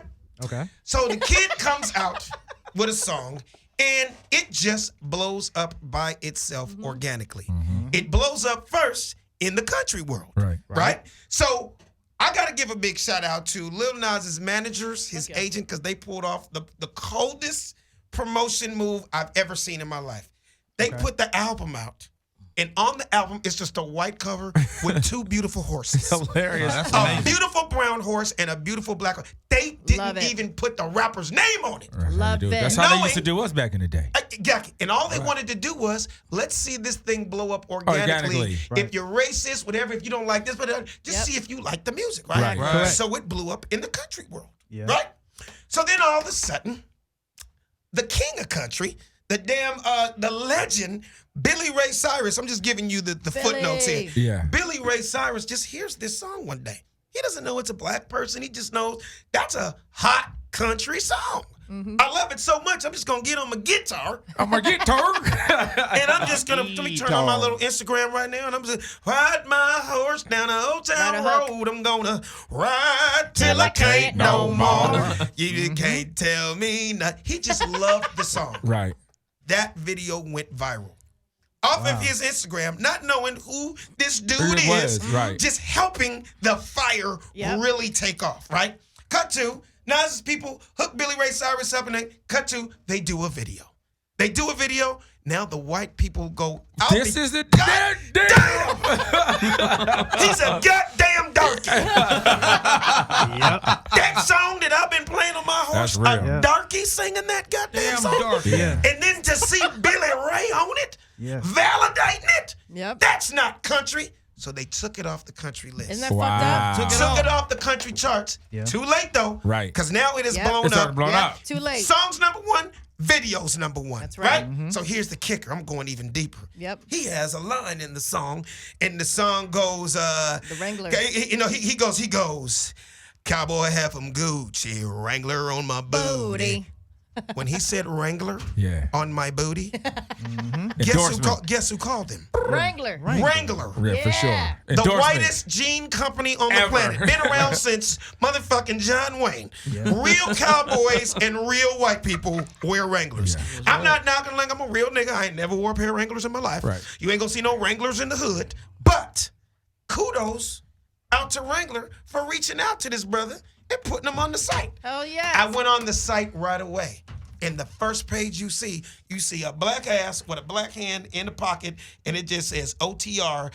Okay. So the kid comes out with a song and it just blows up by itself Mm-hmm. organically. It blows up first in the country world. Right. So I got to give a big shout out to Lil Nas's managers, his agent, because they pulled off the coldest promotion move I've ever seen in my life. They put the album out. And on the album, it's just a white cover with two beautiful horses. Hilarious. That's A amazing. beautiful brown horse and a beautiful black horse. They Love didn't it. even put the rapper's name on it. Love it. That's how they used to Knowing- do us back in the day. Exactly. And all they wanted to do was, let's see this thing blow up organically. Organically, right. If you're racist, whatever, if you don't like this, but just Yep. see if you like the music, right? Right. So it blew up in the country world, Yeah. right? So then all of a sudden, the king of country, the damn the legend, Billy Ray Cyrus. I'm just giving you the footnotes here. Yeah. Billy Ray Cyrus just hears this song one day. He doesn't know it's a black person. He just knows that's a hot country song. I love it so much. I'm just gonna get on my guitar. I'm a guitar. And I'm just gonna let me turn on my little Instagram right now, and I'm just ride my horse down the old town road. I'm gonna ride till I can't no more. You can't tell me nothing. He just loved the song. Right. That video went viral off of his Instagram, not knowing who this dude It is, was, right. just helping the fire really take off. Right? Cut to. Now, as people hook Billy Ray Cyrus up and they cut to, they do a video. They do a video. Now the white people go, This is the damn. He's a goddamn darky. That song that I've been playing on my horse, That's real. a darky singing that goddamn song. darky. Yeah. And then to see Billy Ray on it, validating it, that's not country. So they took it off the country list. Isn't that fucked up? Took it off the country charts. Too late though. Right. Because now it is blown It's up. already blown up. Too late. Songs number one, videos number one. That's right. So here's the kicker. I'm going even deeper. Yep. He has a line in the song, and the song goes, The Wrangler. You know, he goes, cowboy hat from Gucci, Wrangler on my booty. When he said Wrangler on my booty, guess who called him? Wrangler. Wrangler. Yeah, for sure. The Endorsement. whitest jean company on the planet. Been around since motherfucking John Wayne. Real cowboys and real white people wear Wranglers. I'm not knocking like I'm a real nigga. I ain't never wore a pair of Wranglers in my life. Right. You ain't gonna see no Wranglers in the hood. But kudos out to Wrangler for reaching out to this brother and putting him on the site. Oh, yeah. I went on the site right away. And the first page you see a black ass with a black hand in the pocket, and it just says OTR,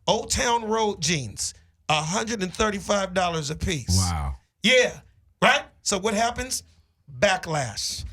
Old Town Road jeans, $135 a piece. Wow. Yeah, right? So what happens? Backlash.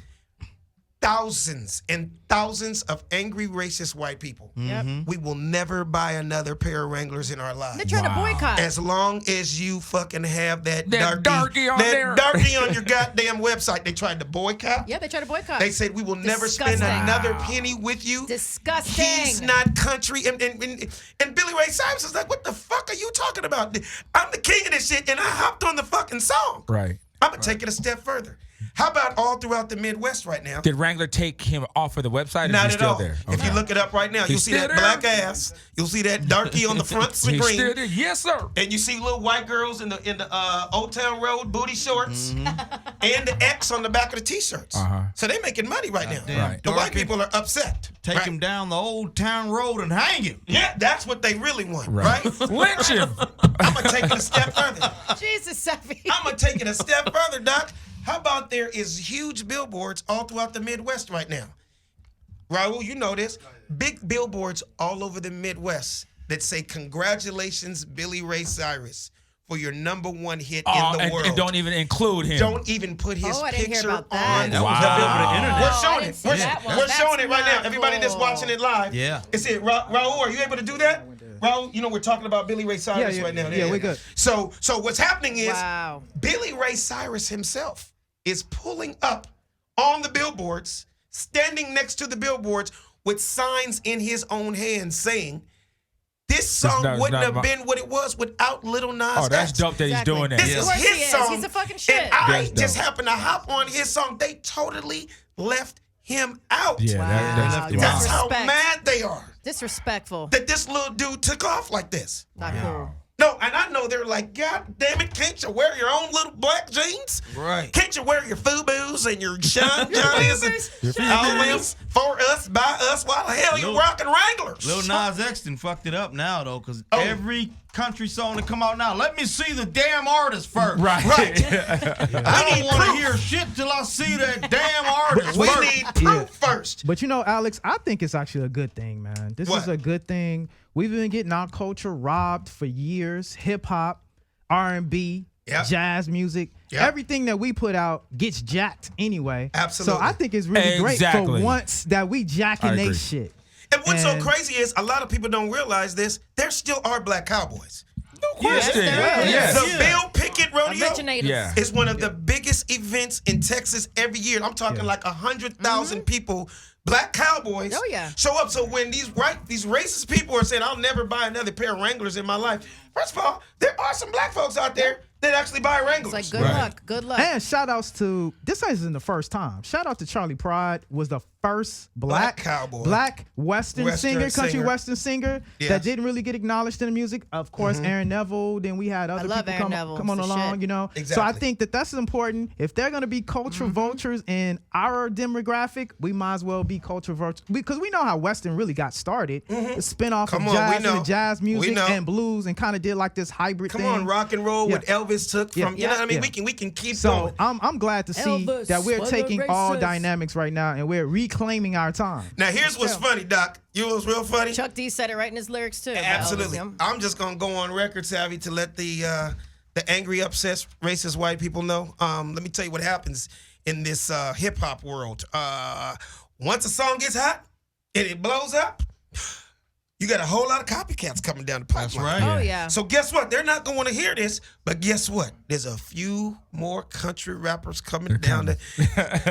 Thousands and thousands of angry, racist white people. We will never buy another pair of Wranglers in our lives. They're trying to boycott. As long as you fucking have that darky on there. darky on your goddamn website. They tried to boycott. Yeah, they tried to boycott. They said we will never spend Disgusting. another penny with you. Disgusting. He's not country. And Billy Ray Cyrus is like, what the fuck are you talking about? I'm the king of this shit, and I hopped on the fucking song. Right. I'm gonna take it a step further. How about all throughout the Midwest right now? Did Wrangler take him off of the website? Or Not is he at still all. there? If you look it up right now, you'll see still that there? black ass. You'll see that darky on the front He's screen. still there. Yes, sir. And you see little white girls in the Old Town Road booty shorts and the X on the back of the t-shirts. So they're making money right now. Right. The white people are upset. Take him down the Old Town Road and hang him. Yeah, that's what they really want, right? Lynch him. I'm gonna take it a step further. Jesus, Safi. I'm gonna take it a step further, Doc. How about there is huge billboards all throughout the Midwest right now? Raul, you know this. Big billboards all over the Midwest that say, congratulations, Billy Ray Cyrus, for your #1 hit in the world. And don't even include him. Don't even put his I didn't hear picture about that. on. That was up over the internet. We're showing I it. didn't see that one. We're That's showing it right now. not Everybody that's cool. watching it live. Yeah. It's it. Raul, are you able to do that? Raul, you know we're talking about Billy Ray Cyrus right now. Yeah, we're good. So what's happening is Wow. Billy Ray Cyrus himself is pulling up on the billboards, standing next to the billboards with signs in his own hands saying, this song wouldn't have been what it was without Lil Nas X. Oh, that's dope that he's doing that. This Of is course he his is. song. He's a fucking shit. And I That's just dope. happened to hop on his song. They totally left him out. Yeah, Wow. That's how Disrespect. mad they are Disrespectful. that this little dude took off like this. Not cool. No, and I know they're like, God damn it, can't you wear your own little black jeans? Right. Can't you wear your FUBUs and your Sean Johnnies and all this for us, by us? Why the hell you Lil- rocking Wranglers? Lil Nas X done fucked it up now, though, because Oh. every country song that come out now, let me see the damn artist first. Right. I We don't need want to proof. hear shit till I see that damn artist We first. need proof first. But you know, Alex, I think it's actually a good thing, man. This What? is a good thing. We've been getting our culture robbed for years. Hip hop, R&B, Yep. jazz music. Yep. Everything that we put out gets jacked anyway. Absolutely. So I think it's really great Exactly. for once that we jacking I they agree. shit. And what's so And- crazy is a lot of people don't realize this. There still are black cowboys. Yes, there is. yes. The Bill Wicked Rodeo Originators. Yeah. is one of the biggest events in Texas every year. I'm talking like 100,000 people, black cowboys, Oh, yeah. show up. So when these racist people are saying, I'll never buy another pair of Wranglers in my life, first of all, there are some black folks out there that actually buy Wranglers. It's like, good luck. Good luck. And shout outs to, this isn't the first time. Shout out to Charlie Pride, was the first Black cowboy. black Western singer, country singer. Western singer Yes. that didn't really get acknowledged in the music. Of course, Aaron Neville. Then we had other love people Aaron Neville. come on It's the along, shit. you know. So I Exactly. think that that's important. If they're going to be cultural vultures in our demographic, we might as well be cultural vultures because we know how Western really got started. The spinoff Come of on, we jazz know. and jazz We music know. and blues and kind of did like this hybrid Come thing. on, rock and roll, Yeah. what Elvis took from, you know what I mean? Yeah. We can keep So going. I'm glad to see Elvis that we're was a taking all racist. dynamics right now and we're reclaiming our time. Now, here's what's funny, Doc. You know what's real funny? Chuck D said it right in his lyrics, too. about Absolutely. Elvis, I'm just gonna go on record, Savvy, to let the angry, upset, racist white people know. Let me tell you what happens in this hip hop world. Once a song gets hot and it blows up, you got a whole lot of copycats coming down the pipeline. right. Oh, yeah. So guess what? They're not going to want to hear this, but guess what? There's a few more country rappers coming down the.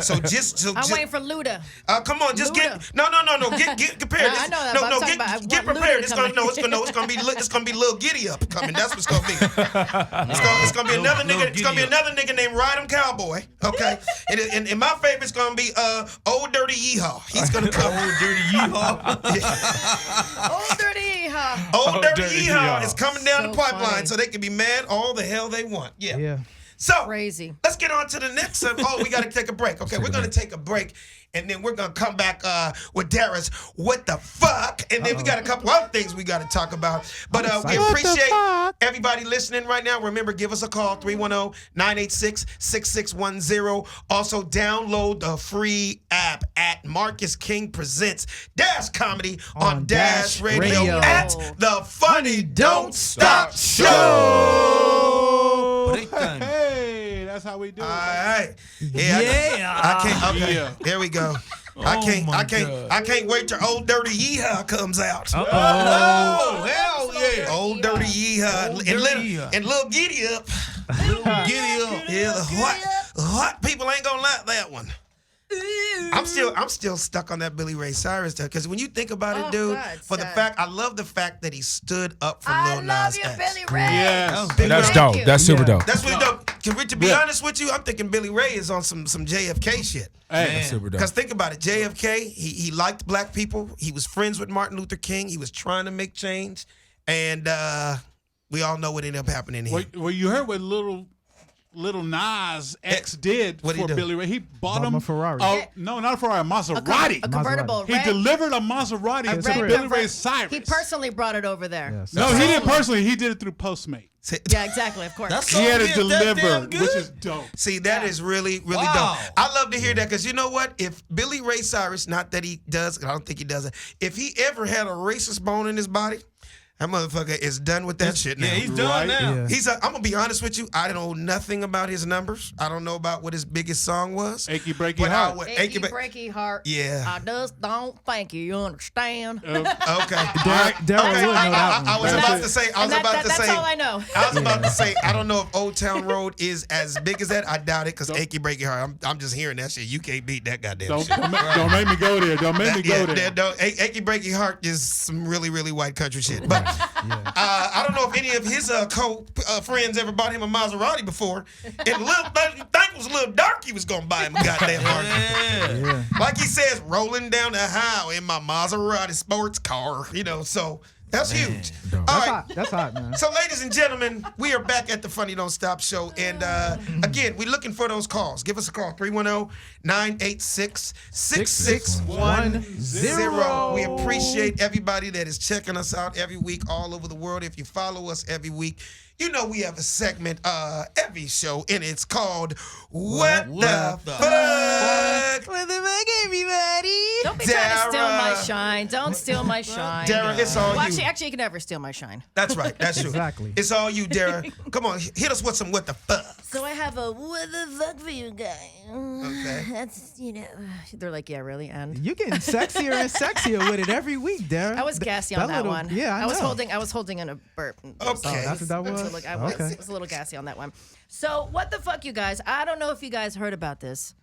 So I'm waiting for Luda. come on, just Luda. get no. Get prepared. I know that, No, but I'm no, talking about I get want Luda prepared. to It's come gonna it's gonna be Lil Giddy Up coming. That's what's gonna be. It's gonna be another Lil nigga. It's gonna be Giddy Up. another nigga named Ride 'em Cowboy. Okay, and my favorite's gonna be Old Dirty Yeehaw. He's gonna come. Old dirty yeehaw. Old Dirty Yeehaw. Old Dirty Dirty Yeehaw Yeehaw. is coming down So the pipeline, funny. so they can be mad all the hell they want. Yeah. Yeah. So Crazy. let's get on to the next. We got to take a break. Okay, we're gonna take a break, and then we're gonna come back with Dara's "What the fuck," and then we got a couple other things we got to talk about. But we excited. appreciate everybody listening right now. Remember, give us a call 310-986-6610. Also, download the free app at Marcus King Presents Dash Comedy on Dash Dash Radio Radio. at the Funny Don't Stop Show. Big thing. Hey, that's how we do it. All right. Yeah. I can't. Okay. Yeah. There we go. I can't. my I can't. God. I can't wait till Old Dirty Yeehaw comes out. Oh, hell yeah. Old Dirty Yeehaw Old and Dirty little Yeehaw. and little Giddy Up. Giddy up. Yeah, the hot people ain't gonna like that one. I'm still stuck on that Billy Ray Cyrus stuff because when you think about it, Oh, dude, God, for the son. fact I love the fact that he stood up for I Lil love Nas you, X. Billy Ray. Yes. Big That's Ray- dope. you. That's super dope. That's really dope. To be honest with you, I'm thinking Billy Ray is on some JFK shit. Hey, Man. Super dope. Because think about it, JFK, he liked black people. He was friends with Martin Luther King. He was trying to make change, and we all know what ended up happening here. Well, you heard what Little Nas X did What'd he for do? Billy Ray. He bought Bought him him a Ferrari. No, not a Ferrari, a Maserati. A convertible. He red- delivered a Maserati a to red Billy convert- Ray Cyrus. He personally brought it over there. Yes. No, he didn't personally. He did it through Postmate. Yeah, exactly. Of course. That's He had to so good. That damn deliver, good. which is dope. See, that is really, really Wow. dope. I love to hear that because you know what? If Billy Ray Cyrus, not that he does, I don't think he does it, if he ever had a racist bone in his body, that motherfucker is done with that shit now. Yeah, he's done Right? now. Yeah. I'm gonna be honest with you. I don't know nothing about his numbers. I don't know about what his biggest song was. Achy Breaky But Heart. Achy breaky heart. Yeah. I just don't think you understand. Okay. Daryl would know that I was one. about to say. I was And about to that's say. all I know. I was about to say. I don't know if Old Town Road is as big as that. I doubt it because Achy Breaky Heart. I'm just hearing that shit. You can't beat that goddamn Don't, shit. don't make me go there. Don't make me go there. Achy Breaky Heart is some really, really white country shit. But I don't know if any of his friends ever bought him a Maserati before. And think was a little dark. He was gonna buy him a goddamn Maserati. Yeah. Like he says, rolling down the highway in my Maserati sports car. So that's huge. dope. All That's right. hot. That's hot, man. So, ladies and gentlemen, we are back at the Funny Don't Stop show. And again, we're looking for those calls. Give us a call, 310-986-6610. We appreciate everybody that is checking us out every week all over the world. If you follow us every week, you know we have a segment every show, and it's called What the Fuck? fuck? What the fuck, everybody? Don't be trying to steal my Dara. shine. Don't steal my shine. Dara, it's all Well, you. actually, you can never steal my shine. That's right. That's true. Exactly. It's all you, Dara. Come on, hit us with some what the fuck. So I have a what the fuck for you guys. Okay. That's, they're like, yeah, really? And You getting sexier and sexier with it every week, Darren. I was gassy on that little- one. Yeah, I was know. holding in a burp. Okay. Oh, that's what that was? So, look, I was, Okay. was a little gassy on that one. So what the fuck, you guys? I don't know if you guys heard about this,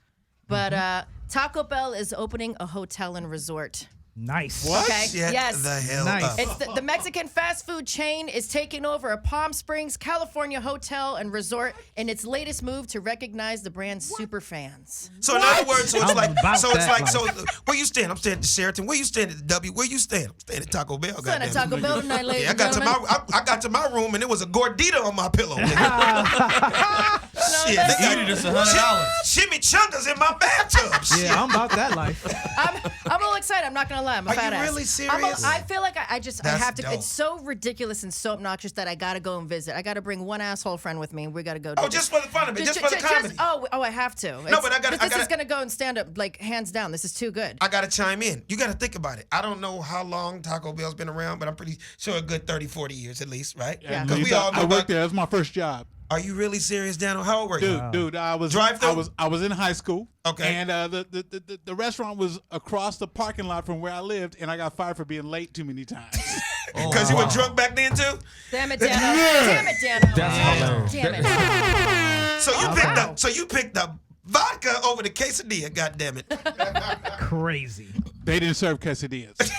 but Taco Bell is opening a hotel and resort. Nice. Okay. Shut Yes. the hell Nice. up. It's the Mexican fast food chain is taking over a Palm Springs, California hotel and resort in its latest move to recognize the brand's super fans. So in other words, so it's I'm like, about so it's that like, so life. where you stand? I'm staying at the Sheraton. Where you stand at the W? Where you stand? I'm staying at Taco Bell. Son at goddamn it. Taco Bell tonight, ladies Yeah, I and got to gentlemen. I got to my room and there was a gordita on my pillow. Shit, that's- they Eat it, it's $100. chimichangas in my bathtub. Shit. Yeah, I'm about that life. I'm a little excited. I'm not gonna lie. I'm a Are fat you ass. really serious? I feel like I That's have to. dope. It's so ridiculous and so obnoxious that I gotta go and visit. I gotta bring one asshole friend with me. And we gotta go. Oh, just for the fun of it, just for the comedy. I have to. No, but I gotta- This is gonna go and stand up like hands down. This is too good. I got to chime in. You got to think about it. I don't know how long Taco Bell's been around, but I'm pretty sure a good 30, 40 years at least, right? Yeah. Because we all know I about. worked there. That was my first job. Are you really serious, Daniel? How old were you? Dude, I was Drive-thru? I was in high school. Okay. And the restaurant was across the parking lot from where I lived, and I got fired for being late too many times. Because you were drunk back then too. Damn it, Dano. Damn it, Dano. That's hilarious. Damn it. So you Okay. picked up. So you picked up vodka over the quesadilla. God damn it! Crazy. They didn't serve quesadillas.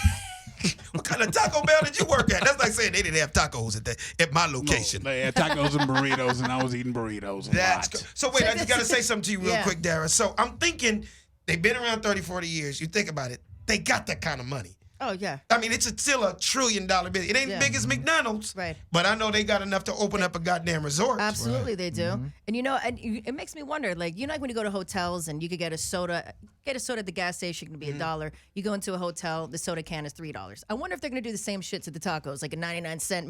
What kind of Taco Bell did you work at? That's like saying they didn't have tacos at my location. They had tacos and burritos, and I was eating burritos a That's lot. good. So wait, I just got to say something to you real Yeah. quick, Dara. So I'm thinking they've been around 30, 40 years. You think about it. They got that kind of money. Oh yeah. I mean, it's still $1 trillion business. It ain't Yeah. big as McDonald's, Right. But I know they got enough to open up a goddamn resort. Absolutely, they do. And it makes me wonder, like, like when you go to hotels and you could get a soda at the gas station, it can be $1. You go into a hotel, the soda can is $3. I wonder if they're gonna do the same shit to the tacos, like a 99-cent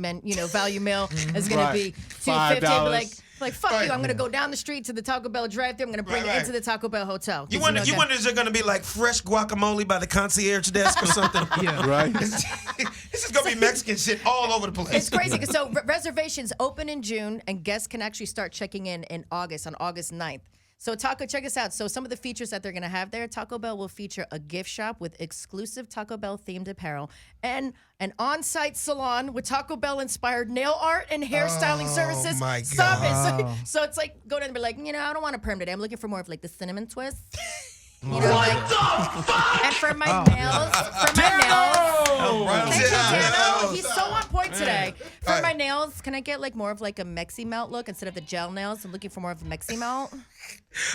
value meal is gonna be Right. $2.50. Like fuck Right. you, I'm gonna go down the street to the Taco Bell drive-thru. I'm gonna bring Right, it into right. the Taco Bell hotel. 'Cause, You wonder, that- is there gonna be like fresh guacamole by the concierge desk or something? Yeah. Right? This is gonna be Mexican shit all over the place. It's crazy. So reservations open in June, and guests can actually start checking in August, on August 9th. So check us out. So some of the features that they're going to have there, Taco Bell will feature a gift shop with exclusive Taco Bell themed apparel and an on-site salon with Taco Bell inspired nail art and hairstyling services. my Stop God. it. So it's like, go down and be like, I don't want a perm today. I'm looking for more of like the cinnamon twist. And for my nails, Thank you, Dano. He's so on point today. For Right. my nails, can I get like more of like a Mexi melt look instead of the gel nails? I'm looking for more of a Mexi melt.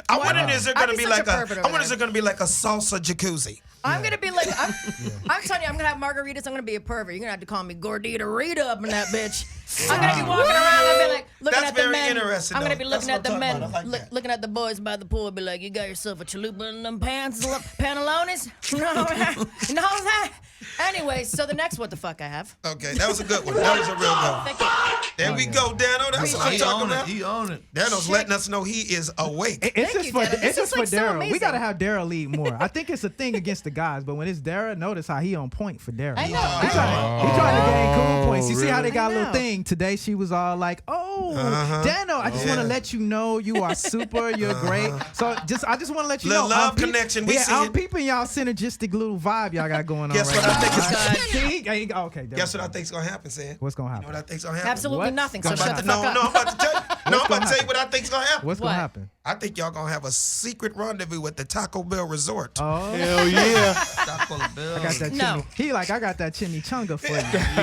I wonder is there I'd gonna be be such like a a? pervert I over wonder is there. there gonna be like a salsa jacuzzi? I'm gonna be like, I'm telling you, I'm gonna have margaritas. I'm gonna be a pervert. You're gonna have to call me Gordita Rita up in that bitch. I'm gonna be walking around and be like, looking That's at the very men. interesting, I'm gonna though. be looking That's at the what I'm men, talking about. I like that. looking at the boys by the pool. Be like, you got yourself a chalupa in them pants, pantalones. You know that? Anyway, so the next what the fuck I have. Okay, that was a good one. That was a real good one. Thank you. There we go, Dano. That's what I'm He talking own it. about. He own it. Dano's letting us know he is awake. It's Thank just you, for Dara. This it's just is, like, for so Daryl. We amazing. gotta have Daryl lead more. I think it's a thing against the guys, but when it's Daryl, notice how he on point for Daryl. I know. He trying to gain cool points. You see how they got a I little know. thing today? She was all like, "Oh, Dano, I just want to let you know you are super. You're great." So I just want to let you Little know, love connection. We see I'm it. peeping y'all synergistic little vibe y'all got going on. Guess right what I now. think is- All right. See? Okay. there Guess we what I go. think's gonna happen, Sam? What's gonna You happen? know what I think's gonna happen? Absolutely What? nothing. So Gonna shut the happen. fuck up. I'm about to tell you. No, I'm about to tell you what I think's gonna happen. What's What? gonna happen? I think y'all gonna have a secret rendezvous at the Taco Bell Resort. Oh, Hell yeah. Taco Bell. I got that No. chimney. He like, I got that chimichanga for you.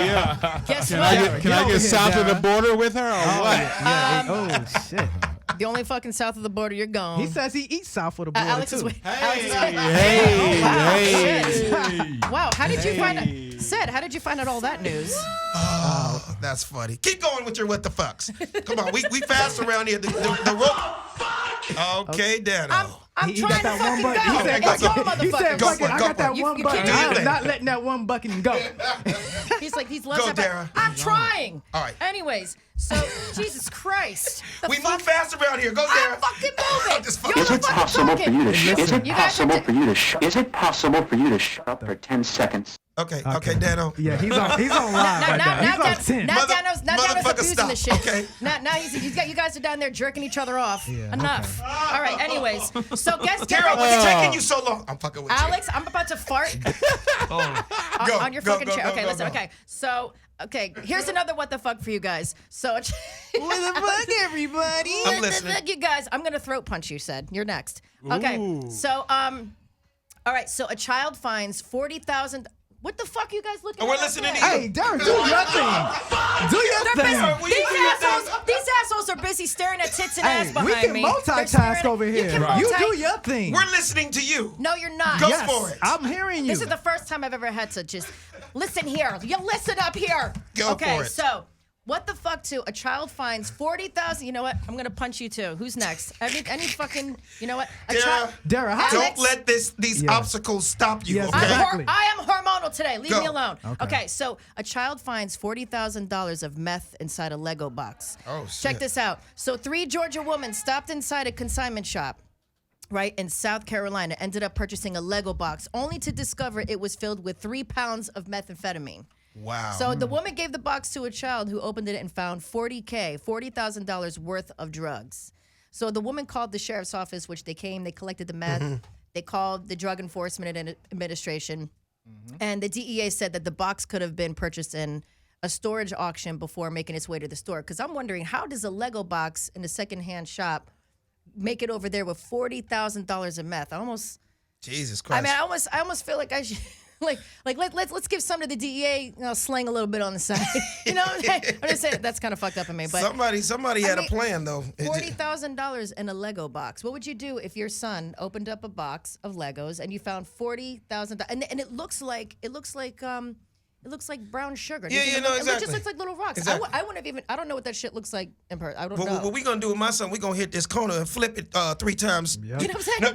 Yeah. Guess Can what? I get, Get over here, south of the Dara. border with her or what? Yeah. Oh shit. The only fucking south of the border, you're gone. He says he eats south of the border Alex too. is wait. Alex is wait. Hey, Wow, hey. shit. Wow, how did you find out? Said, how did you find out all that news? Oh, that's funny. Keep going with your what the fucks. Come on, we fast around here. The rope. Okay, Dano. I'm He trying got to that one fucking button. He go. said, It's your he said, motherfuckers. Go fuck for it, it, I go got for that it. You one can button. do your I'm thing. not letting that one button go. He's like, he's loves Go, that, but Dara. I'm trying. All right. Anyways, so Jesus Christ. We move fast around here. Go, Dara. I'm fucking moving. Just You're fucking- the Is it fucking possible for talking. you to is it You guys possible have to- for you to is it possible for you to shut up for 10 seconds? Okay, Dano. Yeah, he's on live right now. He's on 10. Now Mother- Dano's motherfucker, abusing stop, the shit. okay? Now you guys are down there jerking each other off. Yeah, Enough. All right. Anyways, so guess Dara, what's taking you so long? I'm fucking with Alex, I'm about to fart Go, on your go, fucking go, chair. go, Okay, go, listen. go. Okay, so here's another what the fuck for you guys. So What the fuck, everybody? I'm what listening. the fuck, you guys? I'm gonna throat punch you. Said you're next. Okay, so all right. So a child finds 40,000. What the fuck, you guys looking? Oh, we're at up listening there? to you. Hey, Derek, do your thing. Do your They're busy. thing. Will you do your These assholes are busy staring at tits and ass Hey, behind we can me. They're multitask staring- over You here. can You multi- do your thing. We're listening to you. No, you're not. Go Yes, for it. I'm hearing you. This is the first time I've ever had to just listen here. You listen up here. Go okay, for it. so what the fuck? To a child finds 40,000. You know what? I'm gonna punch you too. Who's next? Any fucking. You know what? A Dara, child. Dara, how don't let these Yeah. obstacles stop you. Yes, Okay? exactly. I am hormonal today. Leave Go. me alone. Okay. So a child finds $40,000 of meth inside a Lego box. Oh, Check shit. this out. So 3 Georgia women stopped inside a consignment shop, right, in South Carolina, ended up purchasing a Lego box, only to discover it was filled with 3 pounds of methamphetamine. Wow. So the woman gave the box to a child who opened it and found $40,000 worth of drugs. So the woman called the sheriff's office, which they came, they collected the meth, they called the Drug Enforcement Administration, and the DEA said that the box could have been purchased in a storage auction before making its way to the store. Because I'm wondering, how does a Lego box in a secondhand shop make it over there with $40,000 of meth? Jesus Christ. I mean, I almost feel like I should. Let's give some to the DEA, slang a little bit on the side. You know what I'm saying? I'm just saying that's kind of fucked up in me. But somebody had a plan though. $40,000 in a Lego box. What would you do if your son opened up a box of Legos and you found $40,000? And it looks like brown sugar. Yeah, Doesn't yeah, it no, look- It exactly. just looks like little rocks. Exactly. I wouldn't have even. I don't know what that shit looks like in person. I don't know. What we gonna do with my son? We gonna hit this corner and flip it 3 times. Yep. You know what I'm saying?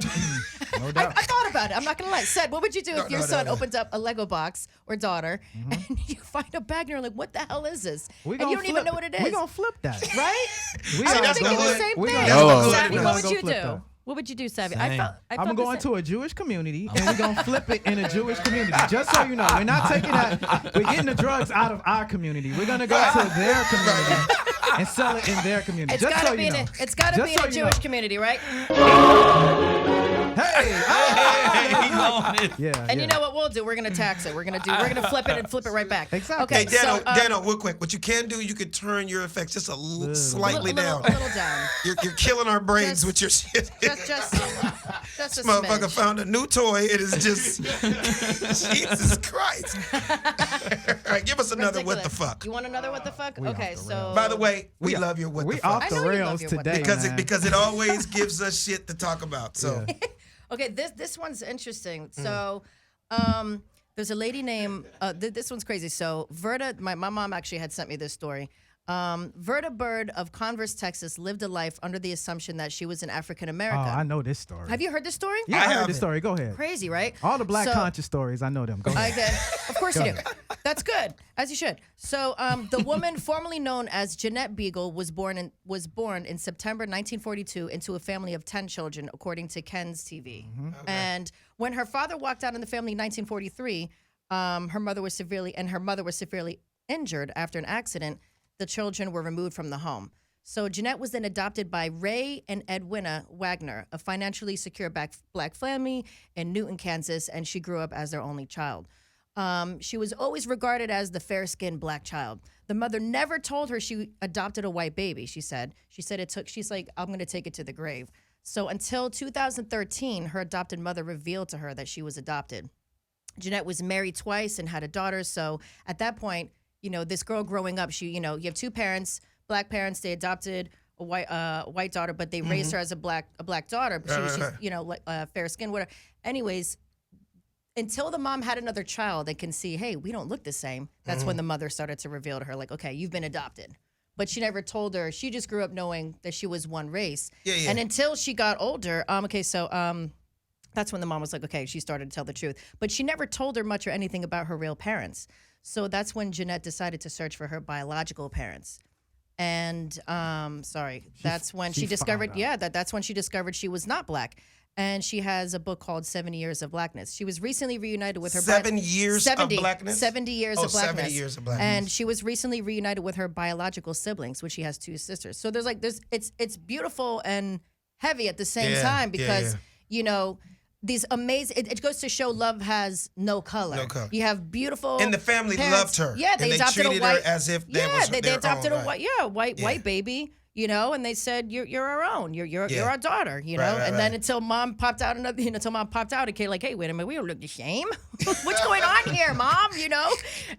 No I doubt. thought about it. I'm not gonna lie. Said, what would you do if your no, son no. opens up a Lego box or daughter and you find a bag and you're like, what the hell is this? We And gonna you don't even flip- know what it is. We gonna flip that. Right? We I'm gonna that's thinking the the hood. same We thing. gonna- Hello. Savvy, We what gonna would go you flip do? that. What would you do, Savvy? Same. I I'm felt going the same. to a Jewish community and we're gonna flip it in a Jewish community. Just so you know, we're not taking that. We're getting the drugs out of our community. We're gonna go to their community and sell it in their community. It's Just gotta so be you in know. a, it's gotta Just be in so a you Jewish know. community, right? Hey, He on it. yeah. And you know what we'll do? We're gonna tax it. We're gonna flip it and flip it right back. Exactly. Okay, Hey, Dano, so, Dano, real quick. What you can do, you can turn your effects just slightly a down. little down. You're killing our brains Just- with your shit. Just a This motherfucker smidge. found a new toy. It is just Jesus Christ. All right, give us another what the Ridiculous. fuck. You want another what the fuck? Okay, so By the way, we love your what we the fuck off I the know you love rails your what the today, fuck. because man. it always gives us shit to talk about. So okay, this one's interesting. So, there's a lady named this one's crazy. So Verda, my mom actually had sent me this story. Verda Bird of Converse, Texas, lived a life under the assumption that she was an African Oh, American. I know this story. Have you heard this story? Yeah, I I heard haven't. this story. Go ahead. Crazy, right? All the black So- conscious stories, I know them. Go I ahead. get, of course you do. That's good, as you should. So, the woman formerly known as Jeanette Beagle was born in September 1942 into a family of 10 children, according to Ken's TV. And when her father walked out in the family in 1943, her mother was severely injured after an accident. The children were removed from the home. So Jeanette was then adopted by Ray and Edwina Wagner, a financially secure black family in Newton, Kansas, and she grew up as their only child. She was always regarded as the fair-skinned black child. The mother never told her she adopted a white baby, she said. She's like, I'm going to take it to the grave. So until 2013, her adopted mother revealed to her that she was adopted. Jeanette was married twice and had a daughter. So at that point, this girl growing up, you have 2 parents, black parents. They adopted a white daughter, but they raised her as a black daughter. She's fair skin, whatever. Anyways, until the mom had another child and can see, hey, we don't look the same. That's when the mother started to reveal to her, like, okay, you've been adopted. but she never told her. She just grew up knowing that she was one race. Yeah. And until she got older, that's when the mom was like, okay, she started to tell the truth. But she never told her much or anything about her real parents. So that's when Jeanette decided to search for her biological parents. And that's when she discovered, that's when she discovered she was not black. And she has a book called 70 Years of Blackness. She was recently reunited with her 7 years of blackness? 70 years of blackness. 70 years of blackness. And she was recently reunited with her biological siblings, which she has 2 sisters. So it's beautiful and heavy at the same time because, you know, these amazing, it goes to show love has no color. No color. You have beautiful And the family parents. loved her. Yeah, and they adopted treated a white, her as if they was they their adopted own, a white baby, you know, and they said you're our own, you're our daughter, you know, then until mom popped out it came like, hey, wait a minute, we don't look the same. What's going on here, mom? You know,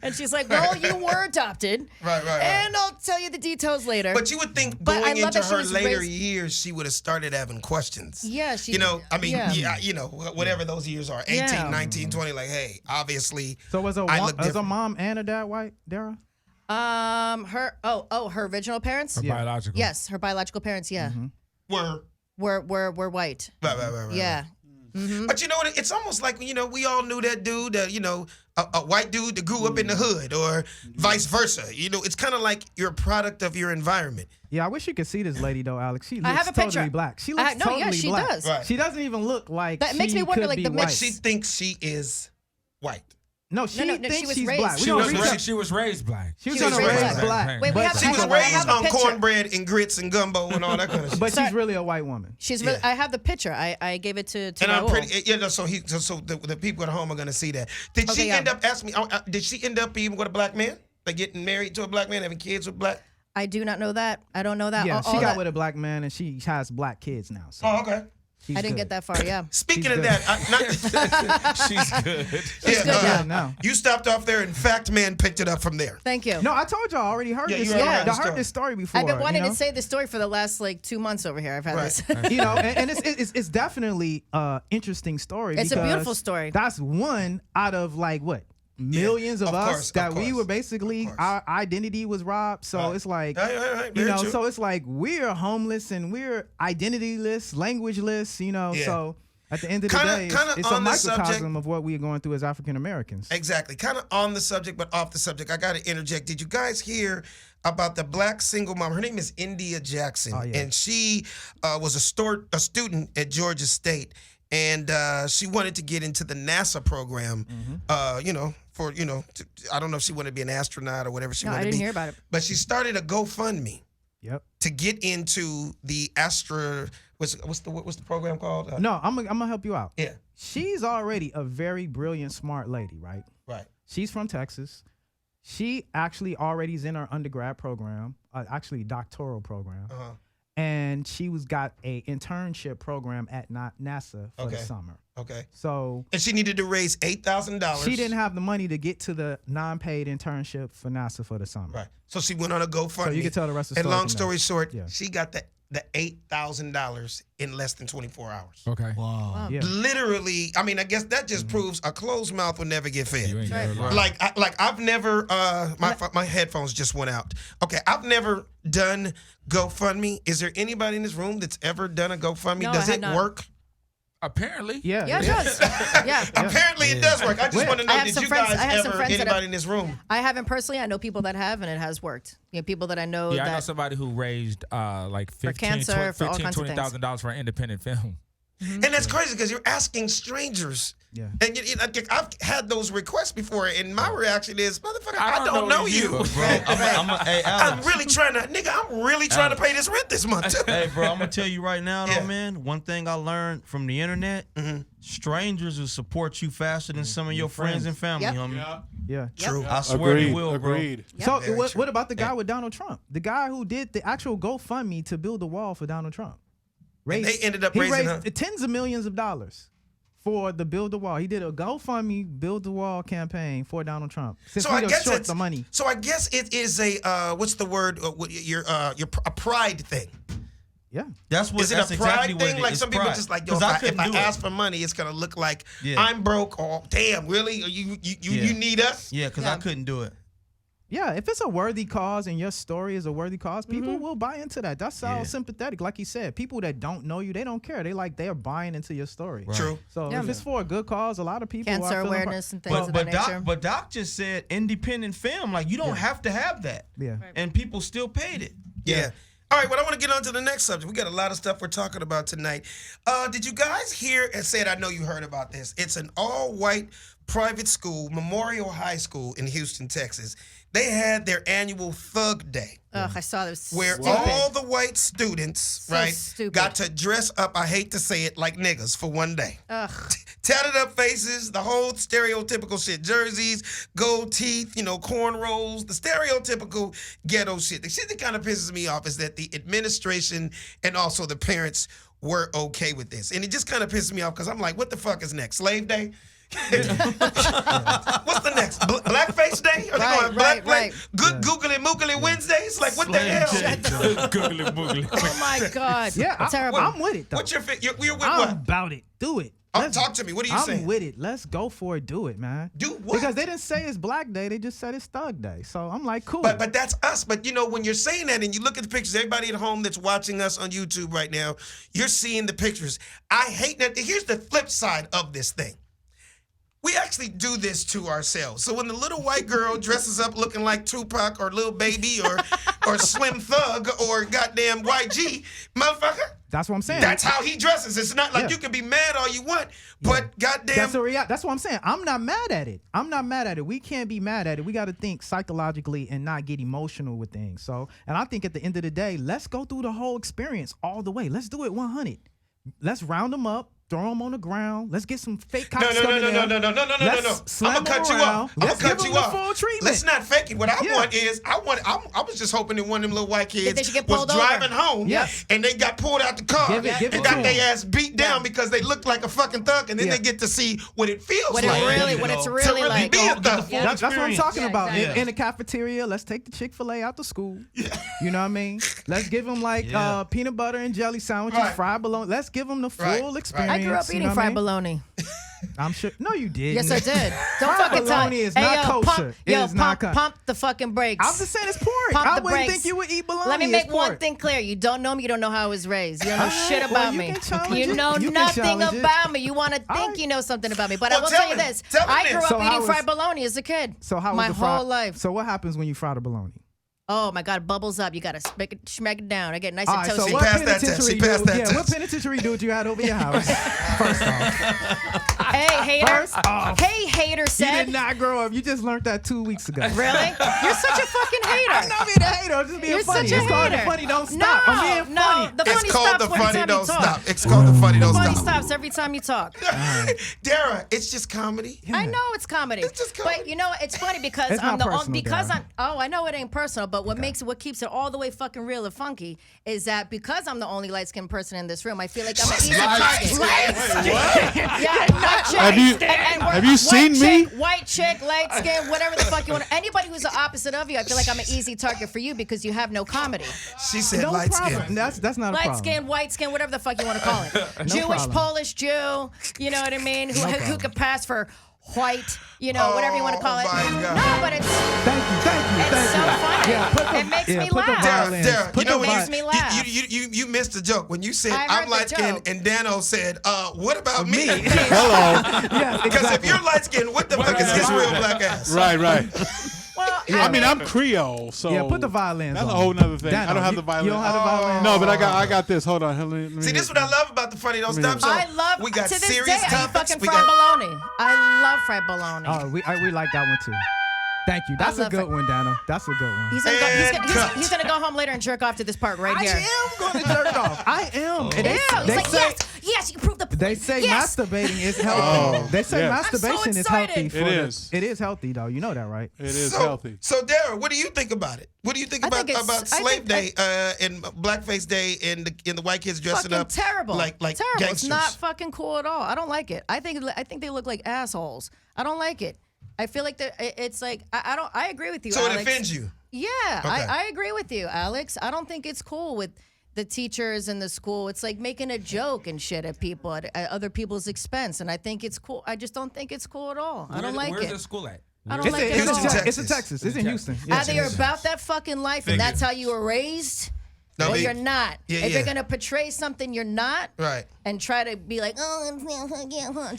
and she's like, well, you were adopted, right. And I'll tell you the details later. But you would think going into her later years, she would have started having questions. Yeah, she. You know, I mean, you know, whatever those years are, 18, 19, 20, like, hey, obviously, So was a mom and a dad white, Dara? Her original parents? Her biological. Yes, her biological parents, yeah. Were white. Right. Yeah. Mm-hmm. But you know what? It's almost like, you know, we all knew that dude, you know, a white dude that grew up in the hood or vice versa. You know, it's kind of like you're a product of your environment. Yeah, I wish you could see this lady though, Alex. She I looks have a totally picture. black. She looks totally she black. does. Right. She doesn't even look like That she makes me wonder, could like, be the white. mix- She thinks she is white. No, she No, thinks she was she's raised- black. she She was raised black. She was She was gonna raised raise black. black. Wait, we but have- She was I have raised a on picture. cornbread and grits and gumbo and all that kind of shit. but she's really a white woman. She's really, I have the picture. I gave it to And I'm Raul. pretty, no, so the people at home are gonna see that. Did she end up asking me? Did she end up even with a black man? Like getting married to a black man, having kids with black? I do not know that. I don't know that. Yeah, All she got that- with a black man and she has black kids now. So Oh, okay. she's I didn't good. get that far. Yeah. Speaking She's of good. that, She's good. good now. No. You stopped off there, and Fact Man picked it up from there. Thank you. No, I told y'all I already heard Yeah, this. you already heard the I heard story. this story before. I've been wanting you know? to say this story for the last like 2 months over here. I've had Right. this. You know, and it's definitely interesting story. It's a because beautiful story. That's one out of like what millions of of us course, that of we course, were basically our identity was robbed. So Right. it's like Right, you very know, true. so it's like we're homeless and we're identityless, languageless. You know, Yeah. so at the end of the Kinda- day, kinda it's a on the microcosm subject- of what we are going through as African Americans. Exactly. Kind of on the subject, but off the subject. I got to interject. Did you guys hear about the black single mom? Her name is India Jackson, Oh, yeah. and she was a student at Georgia State, and she wanted to get into the NASA program. Mm-hmm. You know, I don't know if she wanted to be an astronaut or whatever she No, I wanted to didn't be. hear about it. But she started a GoFundMe Yep. to get into the what's the program called? No, I'm gonna help you out. Yeah. She's already a very brilliant, smart lady, right? Right. She's from Texas. She actually already is in her undergrad program, actually doctoral program, Uh-huh. and she got a internship program at NASA for the Okay. summer. Okay. So And she needed to raise $8,000. she didn't have the money to get to the non-paid internship for NASA for the summer. Right. So she went on a GoFundMe. So you can tell the rest of the And story long from story there. short, Yeah. she got the $8,000 in less than 24 hours. Okay. Wow. Yeah. Literally, I mean, I guess that just proves a closed mouth will never get fed. You ain't never Right. lied. Like I've never my headphones just went out. Okay, I've never done GoFundMe. Is there anybody in this room that's ever done a GoFundMe? No, Does I it have not. work? Apparently. Yeah. Yeah, it does. Yeah. Apparently it does work. I just want to know, I have did some you friends- guys I have some ever, friends that anybody have- in this room? I haven't personally. I know people that have, and it has worked. You know, people that I know Yeah, I know that. somebody who raised like cancer, for all kinds of things. $20,000 for an independent film. And that's crazy because you're asking strangers. Yeah. And I've had those requests before, and my reaction is, motherfucker, I don't know you. Bro, hey, I'm Alex. really trying to, nigga, I'm really trying to pay this rent this month. too. Hey, bro, I'm gonna tell you right now, Yeah. though, man. One thing I learned from the internet: strangers will support you faster than some of your friends and family, Yep. homie. Yeah. True. I swear they will, Agreed. So Very true. what about the guy with Donald Trump? The guy who did the actual GoFundMe to build the wall for Donald Trump. And they ended up he raising raised tens of millions of dollars for the build the wall. He did a GoFundMe build the wall campaign for Donald Trump. Since So we I were guess short it's the money. So I guess it is a what's the word? A pride thing. Yeah. That's what. Is it that's a pride exactly what thing? it Like is. some people Pride. just like, yo, 'Cause if couldn't I do it. ask for money, it's gonna look like Yeah. I'm broke. Oh, damn, really? You Yeah. need us? Yeah, because I couldn't do it. Yeah, if it's a worthy cause and your story is a worthy cause, people will buy into that. That's all sympathetic. Like you said, people that don't know you, they don't care. They're buying into your story. Right. True. So if it's for a good cause, a lot of people Cancer are feeling awareness and things of that nature. But Doc just said independent film. Like, you don't have to have that. Yeah. And people still paid it. Yeah. All right, well, I want to get on to the next subject. We got a lot of stuff we're talking about tonight. Did you guys hear and said, I know you heard about this. It's an all-white private school, Memorial High School in Houston, Texas. They had their annual Thug Day. Ugh, I saw this. Where Stupid. all the white students, right, stupid. got to dress up, I hate to say it, like niggas for one day. Ugh. Tatted up faces, the whole stereotypical shit. Jerseys, gold teeth, cornrows, the stereotypical ghetto shit. The shit that kind of pisses me off is that the administration and also the parents were okay with this. And it just kind of pisses me off because I'm like, what the fuck is next? Slave Day? What's the next? Blackface Day? Are they going right. Good Googly Moogly Wednesdays? Like, what the hell? Googly moogly. Oh my God. Yeah, Terrible. I'm with it though. What's your fit? You're with I'm what? about it. Do it. Talk to me. What are you saying? I'm with it. Let's go for it. Do it, man. Do what? Because they didn't say it's Black Day. They just said it's Thug Day. So I'm like, cool. But that's us. But when you're saying that and you look at the pictures, everybody at home that's watching us on YouTube right now, you're seeing the pictures. I hate that. Here's the flip side of this thing. We actually do this to ourselves. So when the little white girl dresses up looking like Tupac or Lil Baby or Slim Thug or goddamn YG, motherfucker. That's what I'm saying. That's how he dresses. It's not like you can be mad all you want, but goddamn. That's what I'm saying. I'm not mad at it. I'm not mad at it. We can't be mad at it. We got to think psychologically and not get emotional with things. So, and I think at the end of the day, let's go through the whole experience all the way. Let's do it 100. Let's round them up. Throw them on the ground. Let's get some fake cops coming in. No. Let's I'm slam gonna cut them you around. off. I'm Let's gonna cut give you them off. the full treatment. Let's not fake it. What I want is, I was just hoping that one of them little white kids they should get was pulled over. driving home, Yes. and they got pulled out the car Give it and to got their them. ass beat down because they looked like a fucking thug, and then they get to see what it feels What like. it's to really really like. be a thug. That's what I'm talking Yeah, about. exactly. In the cafeteria, let's take the Chick-fil-A out to school. You know what I mean? Let's give them like peanut butter and jelly sandwiches, Right. fried bologna. Let's give them the full experience. I grew up you eating know what fried I mean? bologna. I'm sure. No, you did. Yes, I did. Don't Fried fucking tell bologna is not kosher. It is not kosher. Pump the fucking brakes. I'm just saying it's pork. Pump I the wouldn't brakes. think you would eat bologna. Let me It's make one pork. thing clear. You don't know me. You don't know how I was raised. You don't know All right, shit well, about you me. can challenge You it. know You can nothing challenge it. about me. You want to All think right. you know something about me. But Well, I will tell tell you me. this. Tell me I this. grew up So how eating was- fried bologna as a kid. So how was my the fried, whole life. So what happens when you fry the bologna? Oh my God, bubbles up. You gotta smack it down. I get nice All and right, so toasty. She what passed that test. penitentiary She passed that yeah, test. what penitentiary dude you had over your house? First off, Hey, hater. First off. Hey, hater you said. did not grow up. You just learned that 2 weeks ago. Really? You're such a fucking hater. I'm not being a hater. I'm just being You're funny. such a It's called the hater. funny don't stop. I'm being No, funny. the It's funny called stops the every funny time don't you talk. stop. It's called the funny don't Funny stop. stops every time you talk. Dara, it's just comedy. I know it's comedy. It's just comedy. But you know, it's funny because It's I'm not the only personal, because Darren. I know it ain't personal, but what keeps it all the way fucking real and funky is that because I'm the only light skinned person in this room, I feel like I'm an easy target. Yeah, white chick. Have you- and have you seen me? White chick, light skin, whatever the fuck you want. Anybody who's the opposite of you, I feel like I'm an easy target for you because you have no comedy. She said No light problem. skin. That's not a Light problem. skin, white skin, whatever the fuck you want to call it. Jewish, problem. Polish Jew, you know what I mean? Who problem. could pass for white, you know, whatever you want to call it. Oh, my God. No, but it's Thank you. so funny. Yeah, put the- it makes yeah, me put the laugh. violence. Dara, Put you know the what makes me laugh. you missed the joke when you said I heard I'm the light skinned joke. and Dano said, what about me? Hello. Yes, Because if exactly. you're light skinned, what the fuck is his real black ass? Right. Well, I mean, I'm Creole, so Yeah, put the violins That's on. a whole nother thing. Dano, I don't have you- the violin. You don't have the violin? No, but I got this. Hold on. Let me See, this is what I love about the Funny Don't Stop Show. I love. We got to this serious day, I eat topics. fucking We fried got bologna. I love fried bologna. Oh, we like that one too. Thank you. That's a love good it. one, Dano. That's a good one. He's gonna, go, And cut. he's gonna go home later and jerk off to this part right I here. am going to jerk off. I am. And Ew, he's like, say, yes, you proved the point. They say yes. masturbating is healthy. They say yeah. masturbation I'm so is healthy. excited. For It the- is. It is healthy, though. You know that, right? It is healthy. So, Dara, what do you think about it? What do you think I about think it's- I Slave think- Day and Blackface Day and the white kids dressing Fucking up terrible. like terrible. gangsters? It's not fucking cool at all. I don't like it. I think they look like assholes. I don't like it. I feel like it's like I agree with you. So Alex. it offends you. Yeah, Okay. I agree with you, Alex. I don't think it's cool with the teachers in the school. It's like making a joke and shit at people at other people's expense, and I think it's cool. I just don't think it's cool at all. I don't like Where's it. the school at? I don't It's, like it it's, at all. it's in Texas. It's in Houston. Yeah. Either you're about that fucking life and that's how you were raised, No, or they- you're not. Yeah, if yeah. you're gonna portray something you're not, Right. and try to be like, and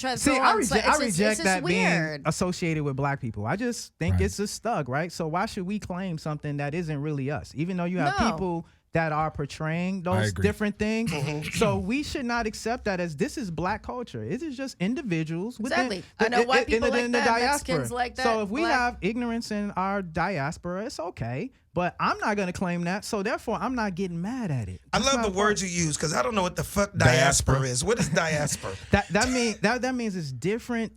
try to See, throw I on reject, it's just that being weird. associated with black people. I just think it's just thug, right? So why should we claim something that isn't really us? Even though you have No. people that are portraying those agree. different things. So we should not accept that as this is black culture. It is just individuals within Exactly. I know white people like in that, the diaspora. Mexicans like that, So if we black- have ignorance in our diaspora, it's okay. But I'm not going to claim that. So therefore, I'm not getting mad at it. I That's love not the a problem. words you use because I don't know what the fuck diaspora is. What is diaspora? That means it's different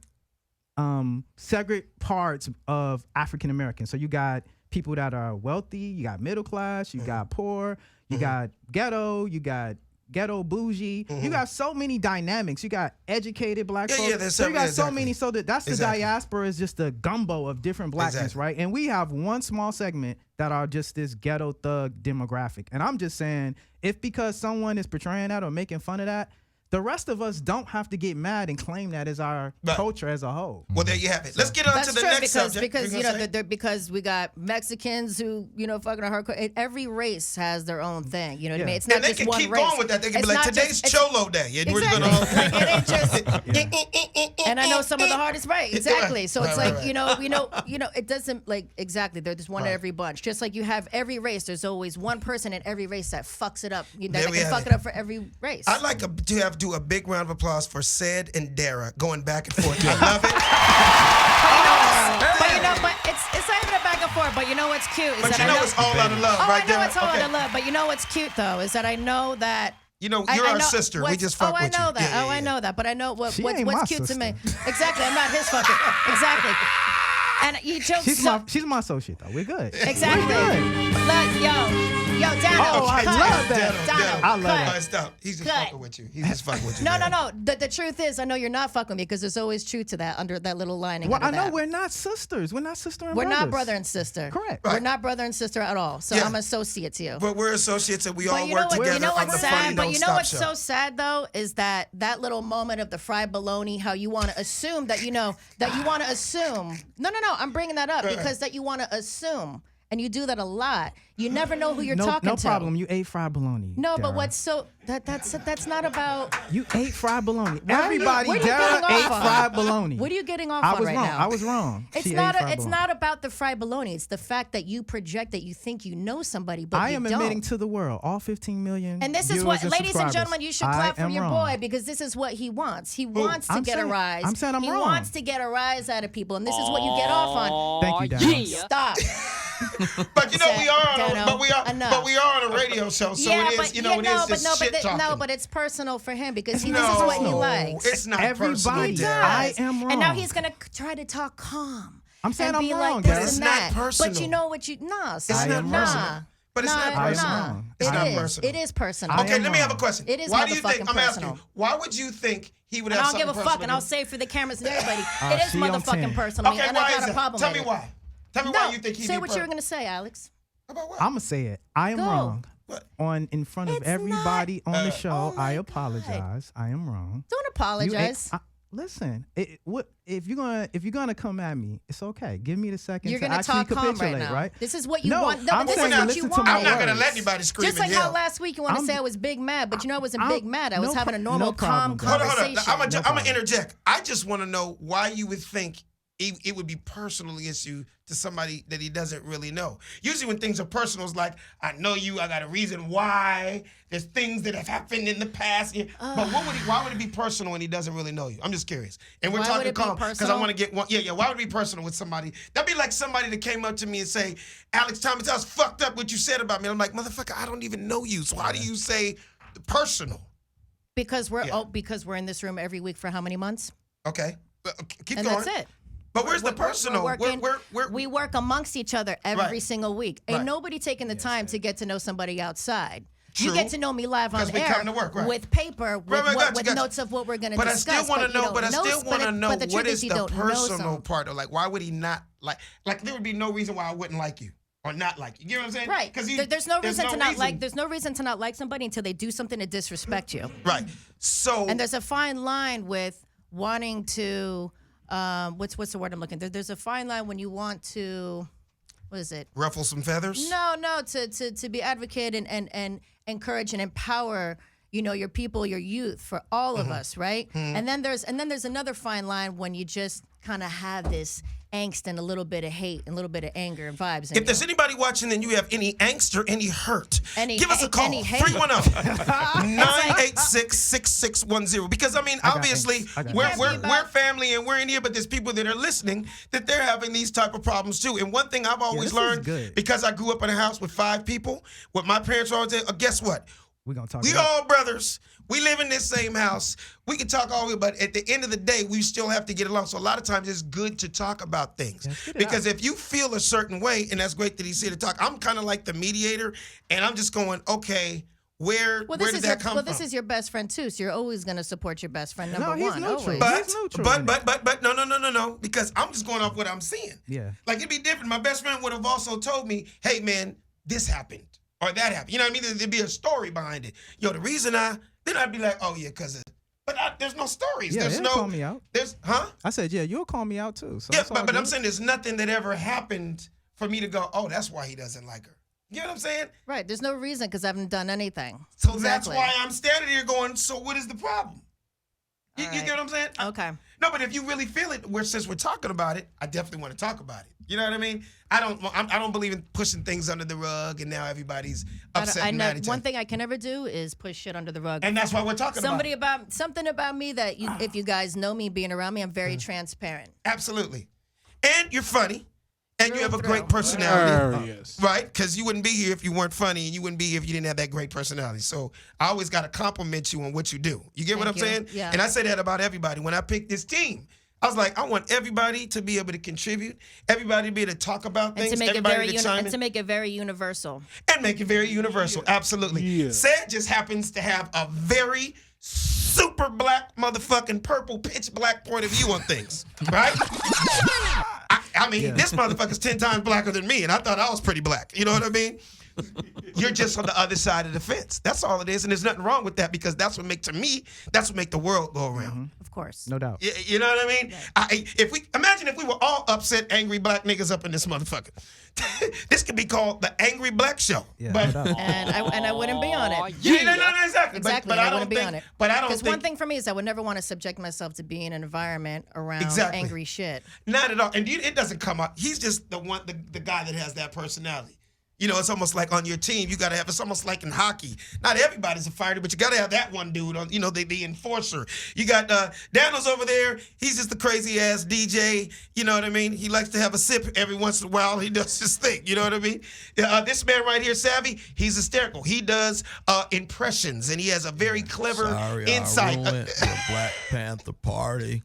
segregate parts of African Americans. So you got people that are wealthy, you got middle class, you got poor, you got ghetto, you got ghetto bougie. You got so many dynamics. You got educated black Yeah, folks. yeah, there's so you some- got yeah, so exactly. many. So that's the Exactly. diaspora is just a gumbo of different blackness, Exactly. right? And we have one small segment that are just this ghetto thug demographic. And I'm just saying, if because someone is portraying that or making fun of that, the rest of us don't have to get mad and claim that as our Right. culture as a whole. Well, there you have it. Let's get on That's to the true next because subject. because You're you gonna know say? they're, because we got Mexicans who fucking are hardcore. Every race has their own thing. You know what I mean? It's not and they just can one keep race. going with that. They can It's be like, not today's just- it's- Cholo Day. And we're Exactly. gonna Like, it ain't just. And I know some of the hardest, right? Exactly. So it's Right, like right. it doesn't like exactly. There's one in every bunch. Just like you have every race, there's always one person in every race that fucks it up. That There we can have fuck it. it up for every race. I'd like to do a big round of applause for Said and Dara going back and forth. I love it. But it's not even a back and forth. But you know what's cute is But that you I know know it's all out of love, Oh, right I know there. it's all Okay. out of love. But you know what's cute though is that I know that. You know, I you're our know sister. We what's- just fuck I with you. know that. Yeah, yeah, I yeah. know that. But I know what's She ain't my cute to me. sister. Exactly. I'm not his fucking. Exactly. And you jokes. She's my associate though. We're good. Exactly. We're good. Look, yo, Dano. Oh, I cut. love that. Dano, I love cut. that. Oh, stop. He's just Cut. fucking with you. He's just fucking with you. No, man. no, no. The truth is, I know you're not fucking with me because there's always truth to that under that little lining. Well, under I know that. we're not sisters. We're not sister and We're brothers. not brother and sister. Correct. We're Right. not brother and sister at all. So Yeah. I'm associate to you. But we're associates and we all But you work know what? together You know on the what's Funny sad? But Don't you know Stop what's show. so sad though is that little moment of the fried bologna. How you want to assume that that you want to assume. No. I'm bringing that up because that you want to assume, and you do that a lot. You never know who you're talking No to. problem. You ate fried bologna. No, but Dara. what's so that's not about. You ate fried bologna. Why are you- Everybody, what are you Dara getting ate off on? fried bologna. What are you getting off I on was right wrong. now? I was wrong. It's She not. ate fried It's bologna. not about the fried bologna. It's the fact that you project that you think you know somebody, but I you am don't. admitting to the world, all 15 million. And this is viewers what, and ladies and subscribers, gentlemen, you should I clap for am your wrong. boy because this is what he wants. He wants to I'm get a saying- rise. I'm saying I'm he wrong. wants to get a rise out of people, and this is what you get off on. Thank you, Dara. Stop. But you know we are on Dano, a, enough. but we are on a radio show, so it is but it is just shit talking. no, but it's personal for him because this is No, what he likes. it's not Everybody personal. does. Dara. I am wrong. And now he's gonna try to talk calm. I'm saying and I'm be wrong, like this Dara. and It's that. not personal. But you know what you It's I not am personal. wrong. But it's not Nah, personal. nah. It's It not is. personal. It is personal. I Okay, am let me have a wrong. question. It is Why do you think? motherfucking I'm asking you. personal. Why would you think he would And have I don't give a something fuck, personal and I'll to say for the cameras and everybody, Ah, it is she on motherfucking 10. personal. Okay, and why I is got a that? problem Tell with me it. why. Tell me No, why you think he'd say be what you were personal. gonna say, Alex. About what? I'm gonna say it. I am Go. wrong. What? In front of It's everybody on the show, oh my I God. apologize. I am wrong. Don't You ate- apologize. listen, what if you're gonna come at me? It's okay. Give me the second You're to gonna actually talk calm capitulate, right now. right? This is what you No, want. No, I'm this saying is what listen you to want. my I'm not gonna words. let anybody scream Just like and how yell. last week you want to I'm- say I was big mad, but you know I wasn't I'm- big mad. I was no having a pro- normal, no calm problem, Dara. Hold on. conversation. I'm gonna problem. interject. I just want to know why you would think it would be personal issue to somebody that he doesn't really know. Usually when things are personal, it's like, I know you, I got a reason why. There's things that have happened in the past. But why would it be personal when he doesn't really know you? I'm just curious. And we're Why would talking it be calm because I personal? want to get one. Yeah. Why would it be personal with somebody? That'd be like somebody that came up to me and say, Alex Thomas, that was fucked up what you said about me. I'm like, motherfucker, I don't even know you. So how do you say personal? because we're Yeah. because we're in this room every week for how many months? Okay. Keep And going. that's it. But where's the personal? We work amongst each other every Right. single week. Ain't Right. nobody taking the time to get to know somebody outside. You True. get to know me live on 'Cause we air come to work, right. with paper, with, Right, got you, with got you. notes of what we're going to But discuss. I still want to know. But I still want to know but the what truth is you the don't know personal some. part of, like, why would he not like there would be no reason why I wouldn't like you or not like you. You know what I'm saying? Right. Because There's no reason to not like. There's no reason to not like somebody until they do something to disrespect you. Right. So And there's a fine line with wanting to what's the word I'm looking? There's a fine line when you want to, what is it? Ruffle some feathers? No, to be advocate and encourage and empower, your people, your youth, for all of us, right? And then there's another fine line when you just kind of have this angst and a little bit of hate and a little bit of anger and vibes. If there's anybody watching and you have any angst or any hurt, give us a call. Any hate. 310-986-6610. Because I mean, obviously, we're family and we're in here, but there's people that are listening that they're having these type of problems too. And one thing I've always learned, because I grew up in a house with 5 people, what my parents always said, guess what? We're gonna talk. We all brothers. We live in this same house. We can talk all the way, but at the end of the day, we still have to get along. So a lot of times it's good to talk about things. Because if you feel a certain way, and that's great that he's here to talk, I'm kind of like the mediator, and I'm just going, okay, where did that come from? Well, this is your best friend too, so you're always going to support your best friend, number one. Neutral. Always. But no, because I'm just going off what I'm seeing. Yeah. Like, it'd be different. My best friend would have also told me, hey, man, this happened. Or that happened. You know what I mean? There'd be a story behind it. The reason then I'd be like, oh, yeah, because but there's no stories. Yeah, there's they'll no. call me out. I said, yeah, you'll call me out too. So yeah, but I'm saying there's nothing that ever happened for me to go, oh, that's why he doesn't like her. You know what I'm saying? Right. There's no reason because I haven't done anything. So that's why I'm standing here going, so what is the problem? You get what I'm saying? Okay. No, but if you really feel it, since we're talking about it, I definitely want to talk about it. You know what I mean? I don't believe in pushing things under the rug, and now everybody's upset and mad at each other. One thing I can never do is push shit under the rug. And that's why we're talking something about me that if you guys know me being around me, I'm very transparent. Absolutely. And you're funny. And you have a great personality. Right? Because you wouldn't be here if you weren't funny, and you wouldn't be here if you didn't have that great personality. So I always got to compliment you on what you do. You get what I'm saying? Yeah. And I say that about everybody. When I picked this team, I was like, I want everybody to be able to contribute, everybody to be able to talk about things, and to make it very universal. And make it very universal, absolutely. Yeah. Said just happens to have a very super black motherfucking purple pitch black point of view on things, right? I mean, this motherfucker's 10 times blacker than me, and I thought I was pretty black. You know what I mean? You're just on the other side of the fence. That's all it is, and there's nothing wrong with that because that's what make the world go around. Of course, no doubt. You know what I mean? Imagine if we were all upset, angry black niggas up in this motherfucker. This could be called the Angry Black Show. Yeah, but and I wouldn't be on it. No, exactly. Exactly. But I don't be think. on it. But I don't Because think. one thing for me is I would never want to subject myself to being in an environment around angry shit. Not at all. And it doesn't come up. He's just the guy that has that personality. You know, it's almost like on your team, you got to have, it's almost like in hockey. Not everybody's a fighter, but you got to have that one dude on, the enforcer. You got Daniel's over there. He's just the crazy ass DJ. You know what I mean? He likes to have a sip every once in a while. He does his thing. You know what I mean? This man right here, Savvy, he's hysterical. He does impressions, and he has a very clever insight. I ruined the Black Panther party.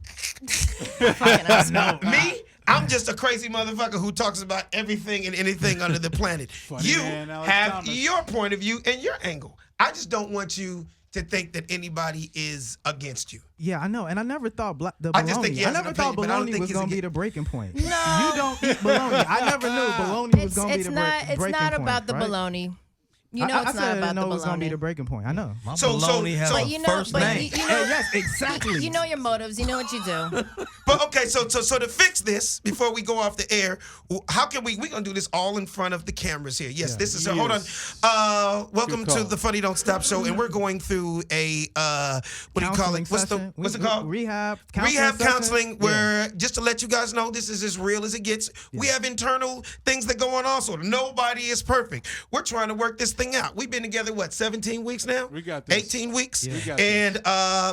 Me? I'm just a crazy motherfucker who talks about everything and anything under the planet. You have your point of view and your angle. I just don't want you to think that anybody is against you. Yeah, I know. And I never thought bologna. I just think he has I never an thought opinion, but I don't bologna think was he's going to be against- the breaking point. No. You don't eat bologna. I never knew bologna was going to be the breaking point. It's not about the right? bologna. You know, I it's not about the it was going to be bologna. the breaking point. I know. My bologna has a first name. Yes, exactly. You know your motives. You know what you do. But okay, so to fix this before we go off the air, how can we're gonna do this all in front of the cameras here. Yes, this is hold on. Welcome to the Funny Don't Stop show, and we're going through a what do you call it? What's it called? Rehab counseling, where just to let you guys know, this is as real as it gets. We have internal things that go on also. Nobody is perfect. We're trying to work this thing out. We've been together, 17 weeks now? We got this. 18 weeks? Yeah. And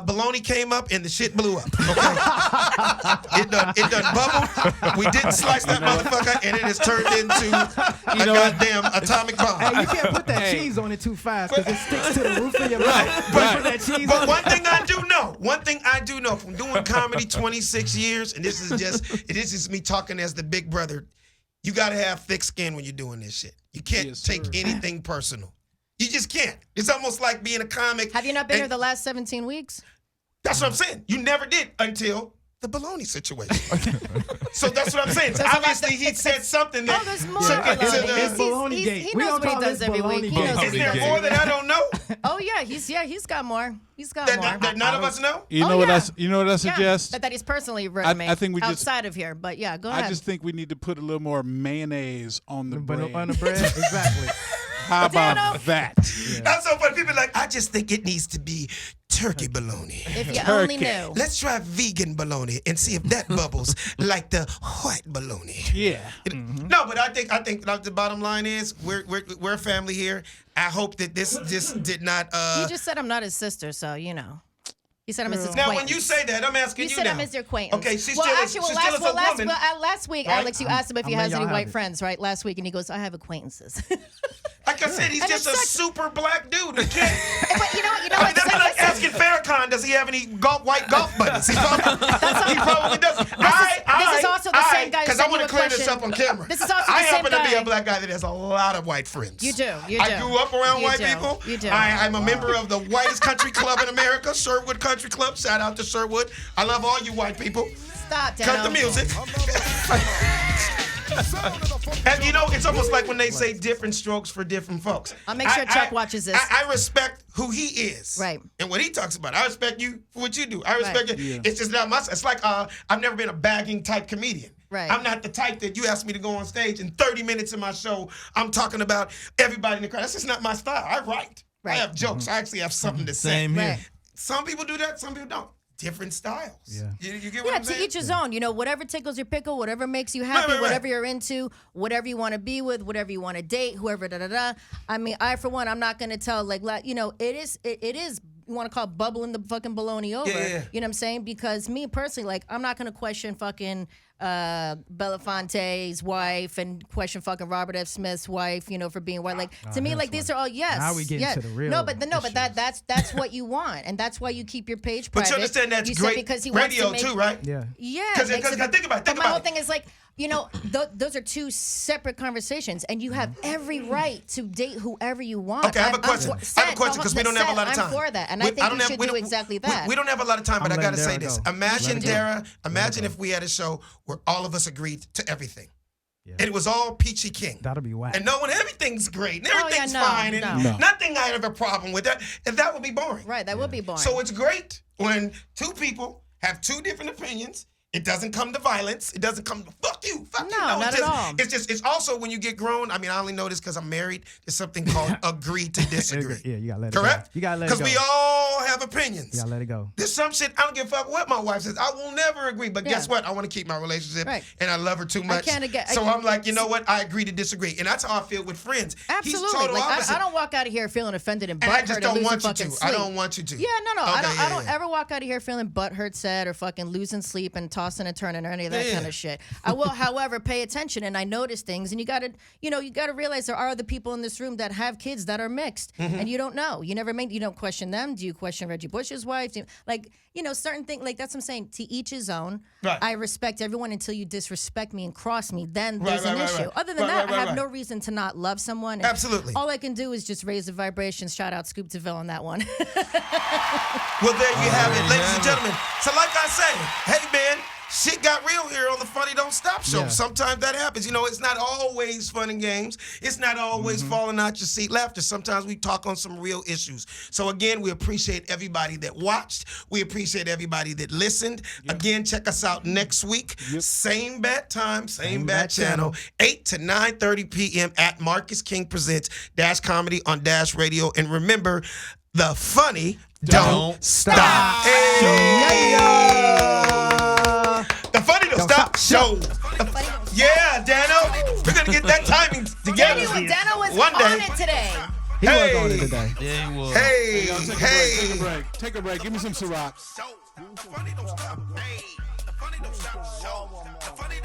bologna came up and the shit blew up. Okay? it done bubbled. We didn't slice that motherfucker, and it has turned into a goddamn atomic bomb. Hey, you can't put that cheese on it too fast because it sticks to the roof of your mouth. But one thing I do know from doing comedy 26 years, and this is me talking as the big brother, you got to have thick skin when you're doing this shit. You can't take anything personal. You just can't. It's almost like being a comic. Have you not been here the last 17 weeks? That's what I'm saying. You never did until the baloney situation. So that's what I'm saying. So obviously, he said something that there's more took it to baloney. the. It's baloney He gate. knows what he does every week. He knows what Is he there does more every that I week. don't know? Oh yeah, he's got more. He's got That, more. that none of us know? You know Oh, what yeah. you know what I Yeah, suggest? that he's personally written me I think we just- outside of here. But yeah, go ahead. I just think we need to put a little more mayonnaise on the But bread. on the bread, exactly. How about Dano. that? That's so funny. People are like, I just think it needs to be turkey bologna. if you only Turkey. knew. Let's try vegan bologna and see if that bubbles like the white bologna. Yeah. No, but I think the bottom line is we're a family here. I hope that this did not. You just said I'm not his sister, so you know. He said I'm his Now, acquaintance. when you say that, I'm asking You you said now. I'm his acquaintance. Okay, she's well, still actually, she's still a woman. last week, right? Alex, you asked him if he I'm has letting any y'all white have it. friends, right? Last week, and he goes, I have acquaintances. Like I said, he's And just it a sucks. super black dude. He can't. but you know what? I mean, that'd be like asking Farrakhan, does he have any white golf buddies? He probably doesn't. This is also the same guy who Because I sent want you to a clear this question. up on camera. This is also the I same happen to be guy. a black guy that has a lot of white friends. You do. I grew up around You white do. people. You do. I'm a member of the whitest country club in America, Sherwood Country Club. Shout out to Sherwood. I love all you white people. Stop, Dano. Cut the music. And you know, it's almost like when they say different strokes for different folks. I'll make sure Chuck watches this. I respect who he is. Right. And what he talks about. I respect you for what you do. I respect Right. you. It's just not my. It's like I've never been a bagging type comedian. Right. I'm not the type that you ask me to go on stage and 30 minutes of my show, I'm talking about everybody in the crowd. That's just not my style. I write. Right. I have jokes. I actually have something to say. Same here. Right. Some people do that. Some people don't. Different styles. Yeah. You get what Yeah, I'm to saying? each his own. You know, whatever tickles your pickle, whatever makes you happy, right. whatever you're into, whatever you want to be with, whatever you want to date, whoever, da-da-da. I mean, I, for one, I'm not going to tell, like, you know, it is, you want to call it bubbling the fucking baloney over. Yeah. You know what I'm saying? Because me personally, like, I'm not going to question fucking Belafonte's wife and question fucking Robert F. Smith's wife, you know, for being white. Like, to me, like, these are all, yes. Now we get yes. into the real No, but issues. that's what you want. And that's why you keep your page But private. you understand that's You said great because he wants radio to make, too, right? Yeah. yeah, Because makes it- think about it. but Think my whole about it. thing is like, you know, those are two separate conversations, and you have every right to date whoever you want. Okay, I have a question. I have a question because we don't have a lot of time. I'm for that, and I think we should do exactly that. We don't have a lot of time, but I'm I gotta letting say Dara this. go. Imagine, Let it go. Dara, imagine if we had a show where all of us agreed to everything. Yeah. And it was all peachy king. That'll be whack. And no one, everything's great, and Oh, yeah, everything's no, fine, and no. nothing I have a problem with that. And that would be boring. Right, that would be boring. So it's great when two people have two different opinions. It doesn't come to violence. It doesn't come to fuck you. Fuck you. No, not it's at just, all. It's also when you get grown. I mean, I only know this because I'm married. There's something called agree to disagree. Yeah, you gotta let it Correct? go. You gotta let it go. Because we all have opinions. You gotta let it go. There's some shit I don't give a fuck what my wife says. I will never agree. But guess Yeah. what? I want to keep my relationship, Right. and I love her too much. So I'm like, you know what? I agree to disagree, and that's how I feel with friends. He's Absolutely. total Like, opposite. I don't walk out of here feeling offended and And I butthurt just and don't losing want you fucking to. sleep. I don't want you to. Yeah, no. Okay, I don't yeah. ever walk out of here feeling butthurt, sad, or fucking losing sleep and tossing and turning or any of that Yeah. kind of shit. I will, however, pay attention and I notice things, and you gotta realize there are other people in this room that have kids that are mixed, Mm-hmm. and you don't know. You don't question them. Do you question Reggie Bush's wife? Certain things like that's what I'm saying. To each his own. Right. I respect everyone until you disrespect me and cross me. Then Right, there's right, an right, issue. right. Other than Right, that, right, I have right, no right. reason to not love someone. And Absolutely. all I can do is just raise the vibrations. Shout out Scoop DeVille on that one. Well, there you have it, ladies and gentlemen. So like I say, hey, man, shit got real here on the Funny Don't Stop show. Yeah. Sometimes that happens. You know, it's not always fun and games. It's not always falling out your seat laughter. Sometimes we talk on some real issues. So again, we appreciate everybody that watched. We appreciate everybody that listened. Again, check us out next week. Same bat time, same bat channel, 8 to 9:30 p.m. at Marcus King Presents Dash Comedy on Dash Radio. And remember, the funny don't stop. Hey. The Funny Don't Stop show. Yeah, Dano. We're going to get that timing together. Dano was One on day. it today. He was on it today. Yeah, he was. Hey, Take hey. a break. Take a break. Give me some Ciroc. The Funny Don't Stop. Hey, the Funny Don't Stop show. The Funny